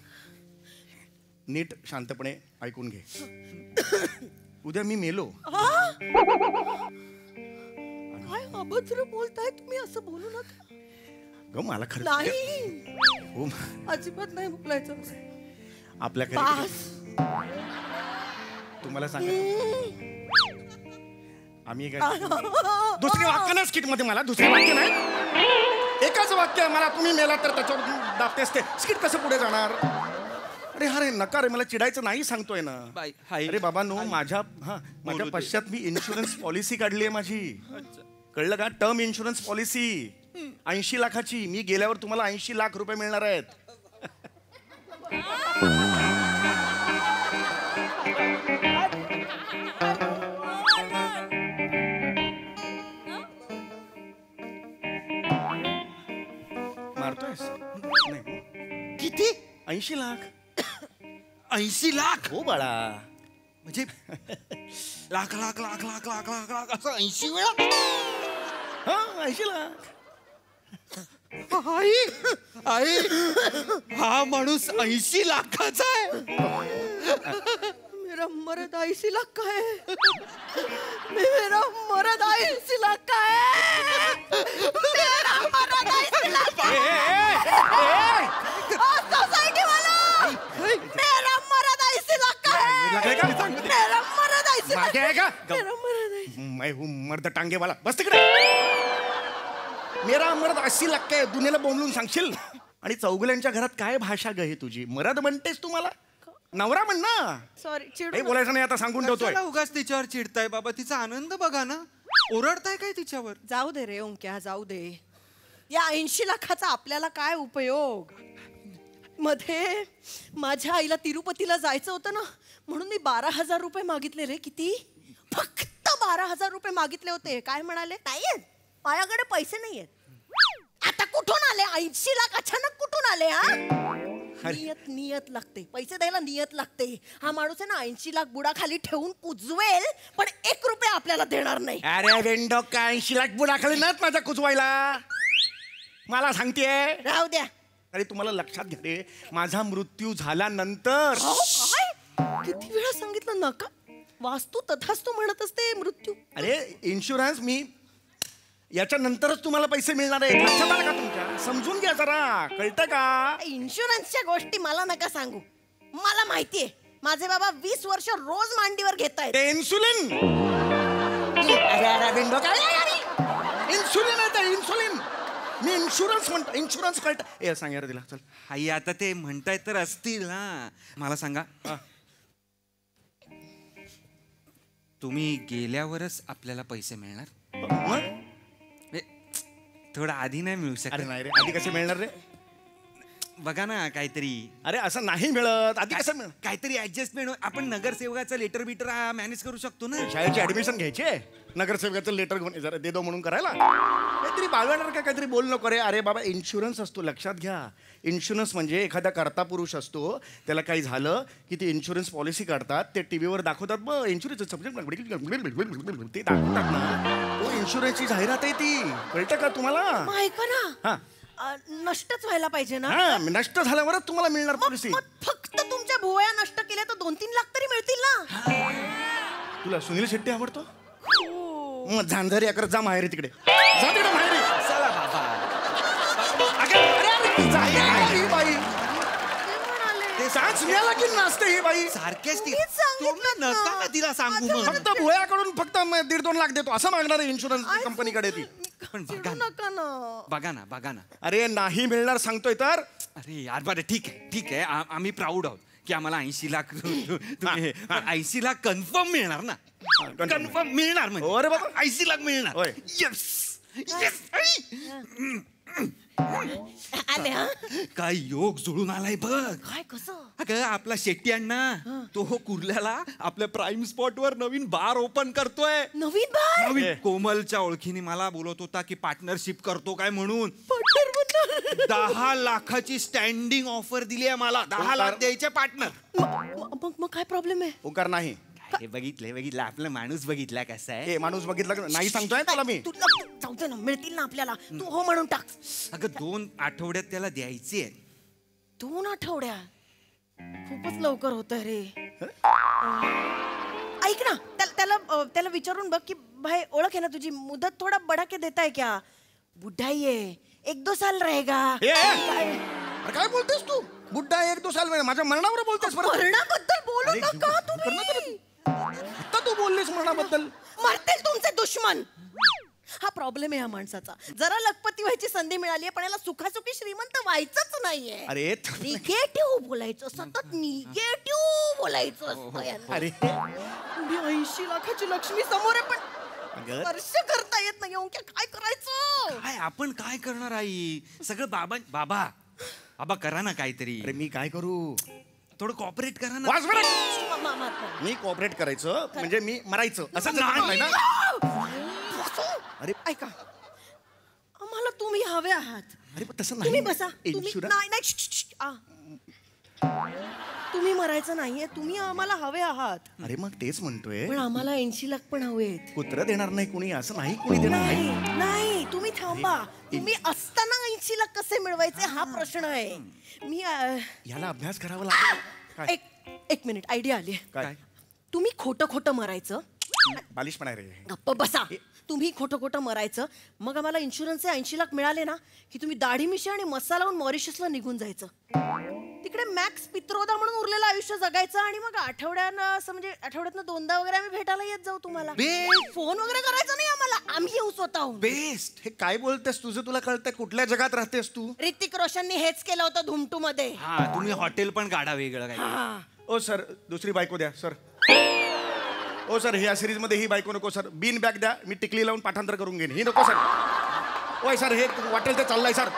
[SPEAKER 11] नीट शांतपणे ऐकून घे. उद्या मी मेलो.
[SPEAKER 3] काय अभद्र बोलताय तुम्ही, असं बोलू नका.
[SPEAKER 11] ग मला खरं
[SPEAKER 3] नाही
[SPEAKER 11] हो
[SPEAKER 3] अजिबात नाही बोलायचं.
[SPEAKER 11] आपल्या तुम्हाला सांग आम्ही काय दुसरे वाक्य नाही स्किट मध्ये. मला दुसरे वाक्य नाही, एकच वाक्य आहे. मला तुम्ही मेला तर त्याच्यावर दाबते असते. स्किट कसं पुढे जाणार. अरे अरे नका रे, मला चिडायचं नाही सांगतोय ना. अरे बाबा नो माझ्या माझ्या पश्चात मी इन्शुरन्स पॉलिसी काढली आहे माझी. कळलं का. टर्म इन्शुरन्स पॉलिसी 80 लाखाची. मी गेल्यावर तुम्हाला 80 लाख रुपये मिळणार आहेत. मारतोयस नाही.
[SPEAKER 9] किती?
[SPEAKER 11] 80 लाख.
[SPEAKER 9] 80 लाख?
[SPEAKER 11] हो बाळा.
[SPEAKER 9] म्हणजे लाख लाख लाख लाख लाख लाख लाख असं 80 वेळा.
[SPEAKER 11] हा 80 लाख.
[SPEAKER 9] आई आई हा माणूस 80 लाखाचा आहे.
[SPEAKER 3] मेरा मर्द 80 लाख का है. मेरा मर्द 80 लाख का है. मेरा मर्द 80 लाख का है. सोसाइटी वाला मेरा मर्द 80 लाख का है. मेरा मर्द 80 लाख का है. मेरा मर्द
[SPEAKER 11] मैं हूँ मर्द टांगे वाला. बस तिकडे. मेरा मर्द 80 लाख काय दुनियाला बोंबलून सांगशील. आणि चौगुल्यांच्या घरात काय भाषा ग हे तुझी. मर्द म्हणतेस तू मला. नवरा म्हण ना.
[SPEAKER 3] सॉरी
[SPEAKER 11] बोलायचं नाही आता सांगून ठेवतोय.
[SPEAKER 8] उगाच तिच्यावर चिडताय बाबा. तिचा आनंद बघा ना. ओरडताय काय तिच्यावर.
[SPEAKER 3] जाऊ दे रे ओंक्या जाऊ दे. या 80 लाखाचा आपल्याला काय उपयोग. मध्ये माझ्या आईला तिरुपतीला जायचं होतं ना, म्हणून मी 12,000 रुपये मागितले रे. किती? फक्त 12,000 रुपये मागितले होते. काय म्हणाले. नाहीयेत माझ्याकडे पैसे नाहीयेत. आता कुठून आले 80 लाख अचानक कुठून आले. हा नियत लागते. पैसे द्यायला नियत लागते. हा माणूस आहे ना 80 लाख बुडाखाली ठेवून कुजवेल पण 1 रुपया आपल्याला देणार नाही.
[SPEAKER 11] अरे वेंडो काय 80 लाख बुडाखाली नाहीत माझा कुजवायला. मला सांगतेय.
[SPEAKER 3] राहू द्या.
[SPEAKER 11] अरे तुम्हाला लक्षात घ्या रे, माझा मृत्यू झाल्यानंतर.
[SPEAKER 3] काय किती वेळा सांगितलं नका. वास्तू तथास्तू म्हणत असते मृत्यू.
[SPEAKER 11] अरे इन्शुरन्स मी याच्या नंतरच तुम्हाला पैसे मिळणार आहेत. लक्षात आलं का तुमच्या. समजून घ्या जरा. कळतं का.
[SPEAKER 3] इन्शुरन्सच्या गोष्टी मला नका सांगू. मला माहितीये माझे बाबा 20 वर्ष रोज मांडीवर घेतायत.
[SPEAKER 11] इन्सुलिन. इन्सुलिन आहे इन्सुलिन. मी इन्शुरन्स म्हणतो. इन्शुरन्स कळत. ए सांग यार तिला. चल
[SPEAKER 8] आई आता ते म्हणताय तर असतील ना. मला सांगा तुम्ही गेल्यावरच आपल्याला पैसे मिळणार. थोडं आधी नाही मिळू शकत.
[SPEAKER 11] नाही रे आधी कसे मिळणार रे.
[SPEAKER 8] बघा ना काहीतरी.
[SPEAKER 11] अरे असं नाही मिळत. आधी कसं मिळत.
[SPEAKER 8] काहीतरी ऍडजस्टमेंट. आपण नगरसेवकाचं लेटर बिटर मॅनेज करू शकतो ना.
[SPEAKER 11] शाळेची ऍडमिशन घ्यायची आहे. नगरसेवकाचं लेटर जरा दे दो म्हणून करायला. काहीतरी बाळवणार का काहीतरी बोल नको रे. अरे बाबा इन्शुरन्स असतो. लक्षात घ्या. इन्शुरन्स म्हणजे एखादा कर्ता पुरुष असतो. त्याला काही झालं की ते इन्शुरन्स पॉलिसी काढतात. ते टीव्हीवर दाखवतात. मग इन्शुरन्स ते दाखवतात ना. तो इन्शुरन्सची जाहिरात आहे ती. कळतं का तुम्हाला.
[SPEAKER 3] ऐका ना. नष्टच व्हायला पाहिजे ना.
[SPEAKER 11] नष्ट झाल्यावरच तुम्हाला मिळणार पॉलिसी.
[SPEAKER 3] फक्त तुमच्या भुवया नष्ट केल्या तर 2-3 लाख तरी मिळतील ना.
[SPEAKER 11] तुला सुनील शेट्टी आवडतो. मग झांझरी अकर जा माहेरी तिकडे. जा तिकडे माहेरी.
[SPEAKER 9] चला बाबा.
[SPEAKER 11] बाई साच मिळाला की नाचते ही बाई.
[SPEAKER 8] सारखेच नका तिला सांगू.
[SPEAKER 11] फक्त भुयाकडून फक्त 1.5-2 लाख देतो असं मागणार आहे इन्शुरन्स कंपनीकडे ती.
[SPEAKER 8] बघा ना.
[SPEAKER 11] अरे नाही मिळणार सांगतोय तर.
[SPEAKER 8] अरे यार बरं ठीक आहे. आम्ही प्राऊड आहोत की आम्हाला 80 लाख 80 लाख कन्फर्म मिळणार ना. कन्फर्म मिळणार म्हणजे.
[SPEAKER 11] अरे बाबा
[SPEAKER 8] 80 लाख मिळणार. येस.
[SPEAKER 3] आले हा
[SPEAKER 8] काय योग जुळून आलाय बघ.
[SPEAKER 3] काय कसं
[SPEAKER 8] अगं आपला शेट्टी अण्णा तो कुर्ल्याला आपल्या प्राईम स्पॉट वर नवीन बार ओपन करतोय.
[SPEAKER 3] नवीन बार
[SPEAKER 8] नवीन कोमलच्या ओळखीने मला बोलत होता की पार्टनरशिप करतो काय म्हणून. 10 लाखाची स्टँडिंग ऑफर दिली आहे मला. 10 लाख द्यायचे पार्टनर.
[SPEAKER 3] मग काय प्रॉब्लेम आहे.
[SPEAKER 11] ओंकार नाही.
[SPEAKER 8] हे बघितलं आपला माणूस बघितला कसा आहे.
[SPEAKER 11] माणूस बघितला नाही सांगतोय त्याला मी.
[SPEAKER 3] तुला जाऊ दे ना मिळतील ना आपल्याला. तू हो म्हणून टाक.
[SPEAKER 8] अगं 2 आठवड्यात त्याला द्यायचे आहे.
[SPEAKER 3] 2 आठवड्या खूपच लवकर होत रे. ऐक ना त्याला विचारून बघ की भाई ओळख आहे ना तुझी. मुदत थोडा बढा के देता है क्या. बुढ़ा ही है 1-2 साल रहेगा.
[SPEAKER 11] अरे काय बोलतेस तू. बुड्ढा 1-2 साल माझ्या मरणावर बोलतेस.
[SPEAKER 3] मरणाबद्दल बोलू नका तुम्ही.
[SPEAKER 11] आता तू बोललीस मरणाबद्दल.
[SPEAKER 3] मरतील तुमचे दुश्मन. हा प्रॉब्लेम आहे ह्या माणसाचा. जरा लखपती व्हायची संधी मिळाली पण याला सुखासुखी श्रीमंत व्हायचंच नाहीये.
[SPEAKER 11] अरे
[SPEAKER 3] निगेटिव्ह बोलायचं. सतत निगेटिव्ह बोलायचं असतं यांना.
[SPEAKER 11] अरे
[SPEAKER 3] 80 लाखाची लक्ष्मी समोर आहे पण स्पर्श करता येत नाही. काय करायचं.
[SPEAKER 8] काय आपण काय करणार आई. सगळं बाबा करा ना काहीतरी.
[SPEAKER 11] अरे मी काय करू.
[SPEAKER 8] थोडं कॉपरेट करा ना.
[SPEAKER 11] मी कॉपरेट करायचं म्हणजे मी मरायचं असं नाही ना.
[SPEAKER 3] अरे ऐका आम्हाला तुम्ही हवे आहात.
[SPEAKER 11] अरे तसं
[SPEAKER 3] तुम्ही
[SPEAKER 11] नाही.
[SPEAKER 3] बसा. तुम्ही मरायचं नाहीये. तुम्ही आम्हाला हवे आहात.
[SPEAKER 11] अरे मग तेच म्हणतोय.
[SPEAKER 3] पण आम्हाला 80 लाख पण हवेत.
[SPEAKER 11] कुत्र देणार नाही कोणी. असं नाही कोणी देणार नाही.
[SPEAKER 3] नाही तुम्ही थांबा. तुम्ही असताना 80 लाख कसे मिळवायचे हा प्रश्न आहे. मी
[SPEAKER 11] याला अभ्यास करावा लागेल.
[SPEAKER 3] एक मिनिट आयडिया आली.
[SPEAKER 11] काय
[SPEAKER 3] तुम्ही खोटं मरायचं.
[SPEAKER 11] बालिश पण आहे रे.
[SPEAKER 3] गप्प बसा. तुम्ही खोटं मरायचं. मग आम्हाला इन्शुरन्सचे 80 लाख मिळाले ना की तुम्ही दाढी मिशी आणि मसाला लावून मॉरिशसला निघून जायचं. तिकडे मॅक्स पित्रोदा म्हणून उरलेलं आयुष्य जगायचं आणि मग आठवड्यातनं 2दा वगैरे आम्ही भेटायला येत जाऊ तुम्हाला. फोन वगैरे करायचं नाही आम्हाला. आम्ही येऊ स्वतःहून.
[SPEAKER 11] बेस्ट. हे काय बोलतेस. तुझं तुला कळतंय. कुठल्या जगात राहतेस तू.
[SPEAKER 3] ऋतिक रोशननी हेच केलं होतं धुमटू मध्ये.
[SPEAKER 8] हा तुम्ही हॉटेल पण काढा वेगळं काय.
[SPEAKER 11] ओ सर दुसरी बायको द्या सर. ओ सर ह्या सिरीज मध्ये ही बायको नको सर. बीन बॅग द्या. मी टिकली लावून पाठांतर करून घेईन. ही नको सर. ओय सर हे वाटेल ते चाललंय सर.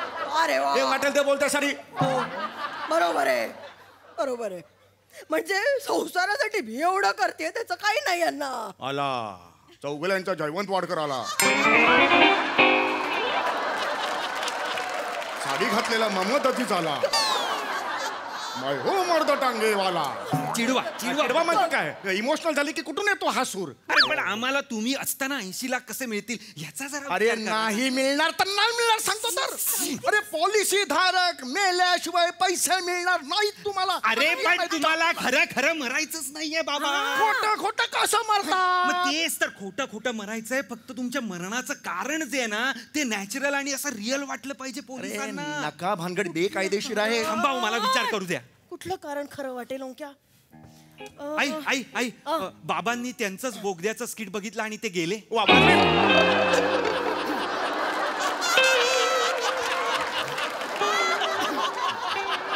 [SPEAKER 3] अरे वा.
[SPEAKER 11] हे वाटेल ते बोलतंय सर.
[SPEAKER 3] बरोबर आहे. म्हणजे संसारासाठी मी एवढं करते त्याचं काही नाही यांना.
[SPEAKER 11] आला चौगुल्यांचा जयवंत वाडकर आला. साडी घातलेला मोहम्मद अजीज आला. मैं हो मर्द टांगेवाला. चिडवा म्हणजे काय. इमोशनल झाली की कुठून येतो हा सूर.
[SPEAKER 8] अरे पण आम्हाला तुम्ही असताना 80 लाख कसे मिळतील याचा जरा.
[SPEAKER 11] अरे नाही मिळणार तर नाही मिळणार सांगतो तर. अरे पॉलिसी धारक मेल्याशिवाय पैसे मिळणार नाहीत तुम्हाला.
[SPEAKER 8] अरे पण तुम्हाला खरं मरायचंच नाहीये बाबा.
[SPEAKER 11] खोटं कसं मरता.
[SPEAKER 8] मग तेच तर खोटं मरायचंय. फक्त तुमच्या मरणाचं कारण जे आहे ना ते नॅचरल आणि असं रिअल वाटलं पाहिजे पोलिसांना.
[SPEAKER 11] नका भानगड बेकायदेशीर आहे.
[SPEAKER 8] थांबा मला विचार करू द्या.
[SPEAKER 3] कुठलं कारण खरं वाटेल ओंक्या.
[SPEAKER 8] आई बाबांनी त्यांचंच बोगद्याचं स्किट बघितलं आणि ते गेले.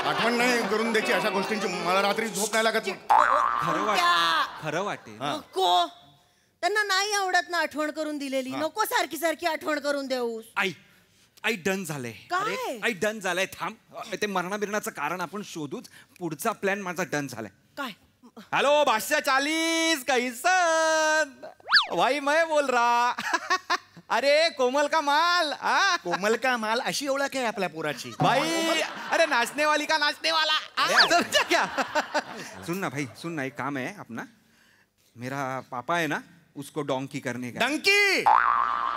[SPEAKER 11] आठवण नाही करून द्यायची अशा गोष्टींची. मला रात्री झोप नाही लागत.
[SPEAKER 8] खरं वाटेल.
[SPEAKER 3] नको. त्यांना नाही आवडत ना आठवण करून दिलेली. नको सारखी आठवण करून देऊ.
[SPEAKER 8] आई डन झालंय.
[SPEAKER 3] काय?
[SPEAKER 8] आई डन झालंय. थांब ते मरणाबिरणाचं कारण आपण शोधूच. पुढचा प्लॅन माझा डन झालाय.
[SPEAKER 3] काय.
[SPEAKER 12] हेलो बादशाह 40 कैसन. भाई मैं बोल रहा. अरे कोमल का माल.
[SPEAKER 11] कोमल का माल अशी ओळख आहे आपल्या पोराची.
[SPEAKER 12] भाई अरे नाचने वाली का नाचने वाला. समझा क्या.
[SPEAKER 8] सुन ना भाई सुन ना. एक काम है अपना. मेरा पापा है ना उसको डोंकी करने का.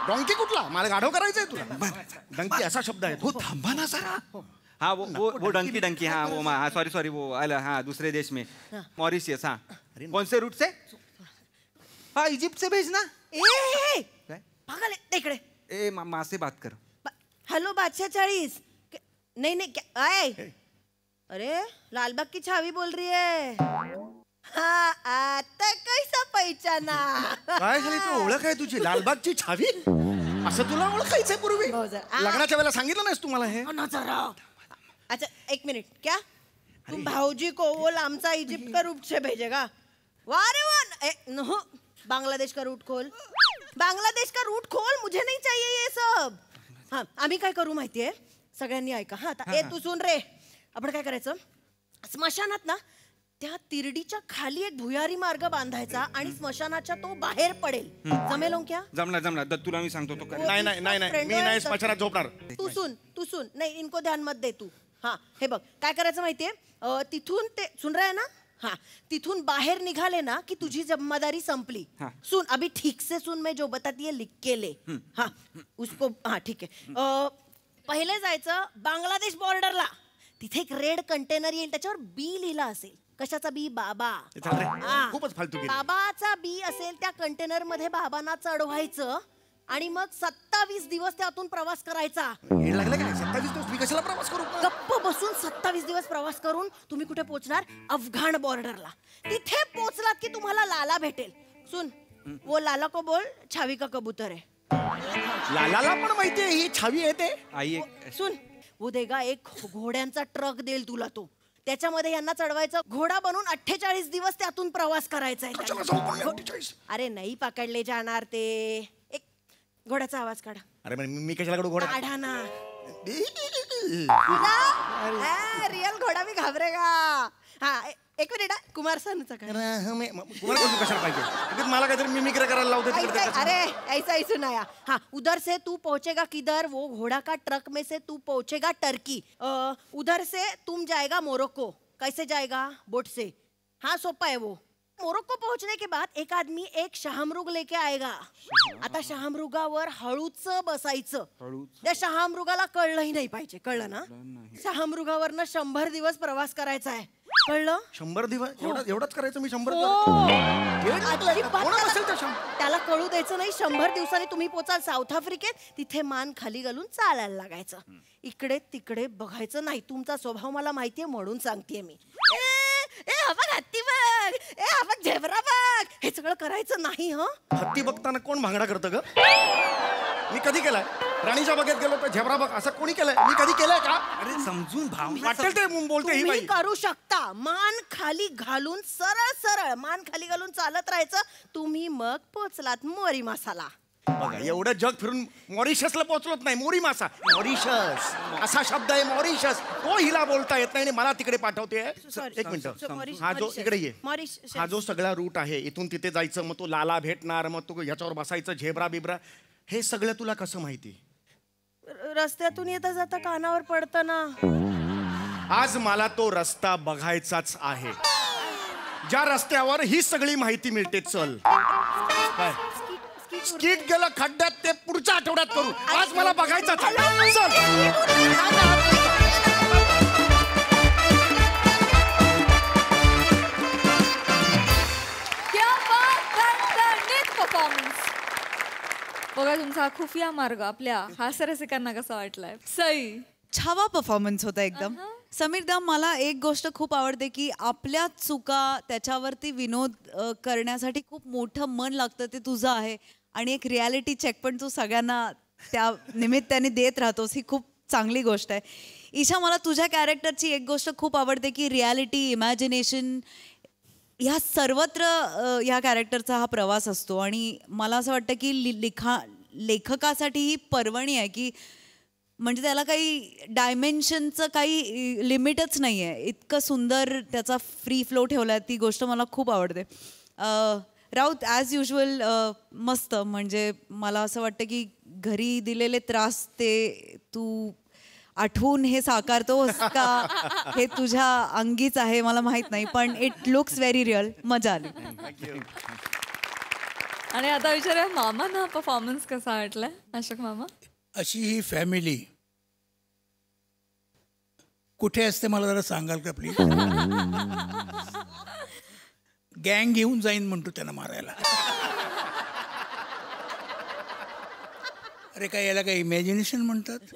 [SPEAKER 11] डोंकी कुठला. मला गाढव करायचंय तुला. डंकी असा शब्द आहे.
[SPEAKER 8] हो थांबा ना जरा. हाँ वो डंकी हाँ वो सॉरी वो हाँ दूसरे देश में मॉरिशियस. हाँ कौन से रूट से. हाँ इजिप्ट से भेजना.
[SPEAKER 3] पागल आहे इकडे.
[SPEAKER 8] ए माँ से बात कर.
[SPEAKER 3] हॅलो बादशाह 40. नहीं क्या. अरे लालबाग की छावी बोल रही है. हाँ आता कैसा पहचाना.
[SPEAKER 11] काय झाली तू. ओळख आहे तुझी लालबागची छावी. असं तुला ओळखायचंय पूर्वी. लग्नाच्या वेळेला सांगितलं नाहीस तुम्हाला हे.
[SPEAKER 3] अच्छा एक मिनिट. क्या तुम भाऊजी को वो लामचा इजिप्ट का रूट से भेजेगा. वारे वाह. बांग्लादेश का रूट खोल. बांग्लादेश का रूट खोल. मुझे नहीं चाहिए ये सब. हाँ आम्ही काय करू माहितीये.
[SPEAKER 15] सगळ्यांनी ऐका हा आता ए तू सुन रे आपण काय करायचं स्मशानात ना त्या तिरडीच्या खाली एक भुयारी मार्ग बांधायचा आणि स्मशानाच्या तो बाहेर पडेल जमेल ओंक्या
[SPEAKER 8] जमला दत्तूला मी सांगतो तो
[SPEAKER 11] नाही मी नाही स्मशानात झोपणार.
[SPEAKER 15] तू सुन नाही इनको ध्यान मत दे तू हा हे बघ काय करायचं माहितीये तिथून ते सुन रहा है ना हाँ तिथून बाहेर निघाले ना की तुझी जिम्मेदारी संपली. सुन अभी ठीक से सुन मैं जो बताती है लिख के ले. हाँ उसको हाँ ठीक है. पहिले जायचं बांगलादेश बॉर्डरला तिथे एक रेड कंटेनर येईल त्याच्यावर बी लिहिला असेल कशाचा बी बाबा
[SPEAKER 11] खूपच फालतू
[SPEAKER 15] बाबाचा बी असेल त्या कंटेनर मध्ये बाबांना चढवायचं आणि मग 27 दिवस त्यातून प्रवास करायचा.
[SPEAKER 11] 27 दिवस मी कशाला प्रवास करू
[SPEAKER 15] गप्प बसून 27 दिवस प्रवास करून तुम्ही कुठे पोहोचणार अफगाण बॉर्डरला. तिथे पोहोचलात की तुम्हाला लाला भेटेल. सुन वो लाला को बोल छावी का कबूतर है.
[SPEAKER 11] लालाला पण माहितीये ही छावी येते
[SPEAKER 8] आई.
[SPEAKER 15] सुन वो देगा एक घोड्यांचा ट्रक देईल तुला तो त्याच्यामध्ये यांना चढवायचं घोडा बनून 48 दिवस त्यातून प्रवास करायचा आहे. अरे नाही पकडले जाणार ते. एक घोड्याचा आवाज काढा.
[SPEAKER 11] अरे मी कशाला घोडा
[SPEAKER 15] काढा ना. रियल घोडा मी घाबरेगा. हा एक मिनिट कुमार सनचा
[SPEAKER 11] कशाला पाहिजे मला काहीतरी मिमिक्री करायला लावते.
[SPEAKER 15] अरे ऐसा ही सुनाया. हाँ उधर से तू पहुंचेगा किधर वो घोड़ा का ट्रक में से तू पहुंचेगा टर्की. उधर से तुम जाएगा मोरक्को. कैसे जाएगा बोट से. हाँ सोपा है वो. मोरक्को पहुंचने के बाद एक आदमी एक शहामृग लेके आएगा. आता शहामृगावर हळूच बसायचं. त्या शहामृगाला कळलंही नाही पाहिजे. कळलं ना. शहामृगावरनं 100 दिवस प्रवास करायचा आहे. कळलं.
[SPEAKER 11] 100 दिवस एवढंच करायचं मी 100
[SPEAKER 15] त्याला कळू द्यायचं नाही. 100 दिवसांनी तुम्ही पोचाल साऊथ आफ्रिकेत. तिथे मान खाली घालून चालायला लागायचं. इकडे तिकडे बघायचं नाही. तुमचा स्वभाव मला माहितीये म्हणून सांगतेय मी. ए आपण हत्ती बघ. ए आपण झेब्रा बघ. हे सगळं करायचं नाही.
[SPEAKER 11] हत्ती बघताना कोण भांगडा करतं ग. मी कधी केलाय. राणीच्या बागेत गेलो तर झेब्रा बघ असं कोणी केलंय. मी कधी केलंय का.
[SPEAKER 8] अरे समजून भाव
[SPEAKER 11] वाटेल ते बोलते ही बाई.
[SPEAKER 15] करू शकता. मान खाली घालून सरळ सरळ मान खाली घालून चालत राहायचं. तुम्ही मग पोचलात मोरी मासाला.
[SPEAKER 11] बघा एवढं जग फिरून मॉरिशसला पोहोचलोच नाही. मोरी मासा मॉरिशस असा शब्द आहे मॉरिशस. तो हिला बोलता येत नाही आणि मला तिकडे पाठवते. एक मिनिट हा जो इकडे ये हा जो सगळा रूट आहे इथून तिथे जायचं मग तो लाला भेटणार मग तू ह्याच्यावर बसायचं झेब्रा बिब्रा हे सगळं तुला कसं माहिती.
[SPEAKER 15] रस्त्यातून येता जाता कानावर पडतं ना.
[SPEAKER 11] आज मला तो रस्ता बघायचाच आहे ज्या रस्त्यावर ही सगळी माहिती मिळते. चल काय स्किट गेलं खड्ड्यात ते पुढच्या आठवड्यात करू. आज मला बघायचंच आहे.
[SPEAKER 1] बघा तुमचा खुफिया मार्ग आपल्या हास्यरसिकांना कसा वाटलाय. सई
[SPEAKER 14] छावा परफॉर्मन्स होता एकदम. समीरदा मला एक गोष्ट खूप आवडते की आपल्या चुका त्याच्यावरती विनोद करण्यासाठी खूप मोठं मन लागतं ते तुझं आहे आणि एक रियालिटी चेक पण तू सगळ्यांना त्या निमित्ताने देत राहतोस. ही खूप चांगली गोष्ट आहे. ईशा मला तुझ्या कॅरेक्टरची एक गोष्ट खूप आवडते की रियालिटी इमॅजिनेशन ह्या सर्वत्र ह्या कॅरेक्टरचा हा प्रवास असतो आणि मला असं वाटतं की लेखकासाठी ही पर्वणी आहे की म्हणजे त्याला काही डायमेन्शनचं काही लिमिटच नाही आहे. इतकं सुंदर त्याचा फ्री फ्लो ठेवला आहे. ती गोष्ट मला खूप आवडते. राऊत ॲज युजल मस्त. म्हणजे मला असं वाटतं की घरी दिलेले त्रास ते तू आठवून हे साकारतोस का हे तुझ्या अंगीच आहे मला माहित नाही पण इट लुक्स व्हेरी रिअल. मजा आली.
[SPEAKER 1] आणि आता विचारूया मामांना परफॉर्मन्स कसा वाटलाय. अशोक मामा
[SPEAKER 5] अशी ही फॅमिली कुठे असते मला जरा सांगाल का प्लीज. गँग घेऊन जाईन म्हणतो त्यांना मारायला. अरे काय याला काय इमॅजिनेशन म्हणतात.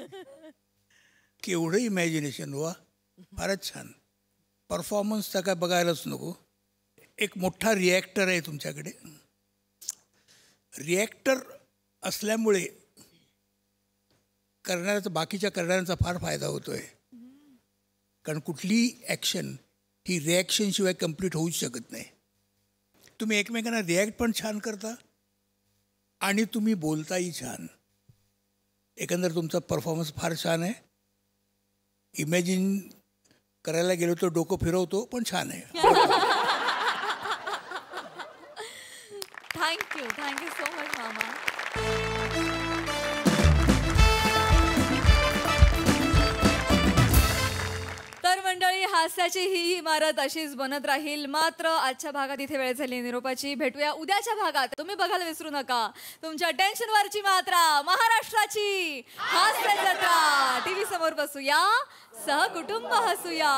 [SPEAKER 5] केवढं इमॅजिनेशन. वा फारच छान. परफॉर्मन्स तर काय बघायलाच नको. एक मोठा रिॲक्टर आहे तुमच्याकडे. रिॲक्टर असल्यामुळे करणाऱ्याचा बाकीच्या करणाऱ्यांचा फार फायदा होतो आहे. कारण कुठली ॲक्शन ही रिॲक्शनशिवाय कम्प्लीट होऊच शकत नाही. तुम्ही एकमेकांना रिॲक्ट पण छान करता आणि तुम्ही बोलताही छान. एकंदर तुमचा परफॉर्मन्स फार छान आहे. इमॅजिन करायला गेलो तर डोकं फिरवतो, पण छान आहे.
[SPEAKER 1] थँक्यू सो मच मामा. तर मंडळी, हास्याची ही इमारत अशीच बनत राहील. मात्र आजच्या भागात इथे वेळ झाली निरोपाची. भेटूया उद्याच्या भागात. तुम्ही बघायला विसरू नका तुमच्या टेन्शनवरची मात्रा, महाराष्ट्राची हास्य जत्रा. टीव्ही समोर बसूया, सहकुटुंब हसूया.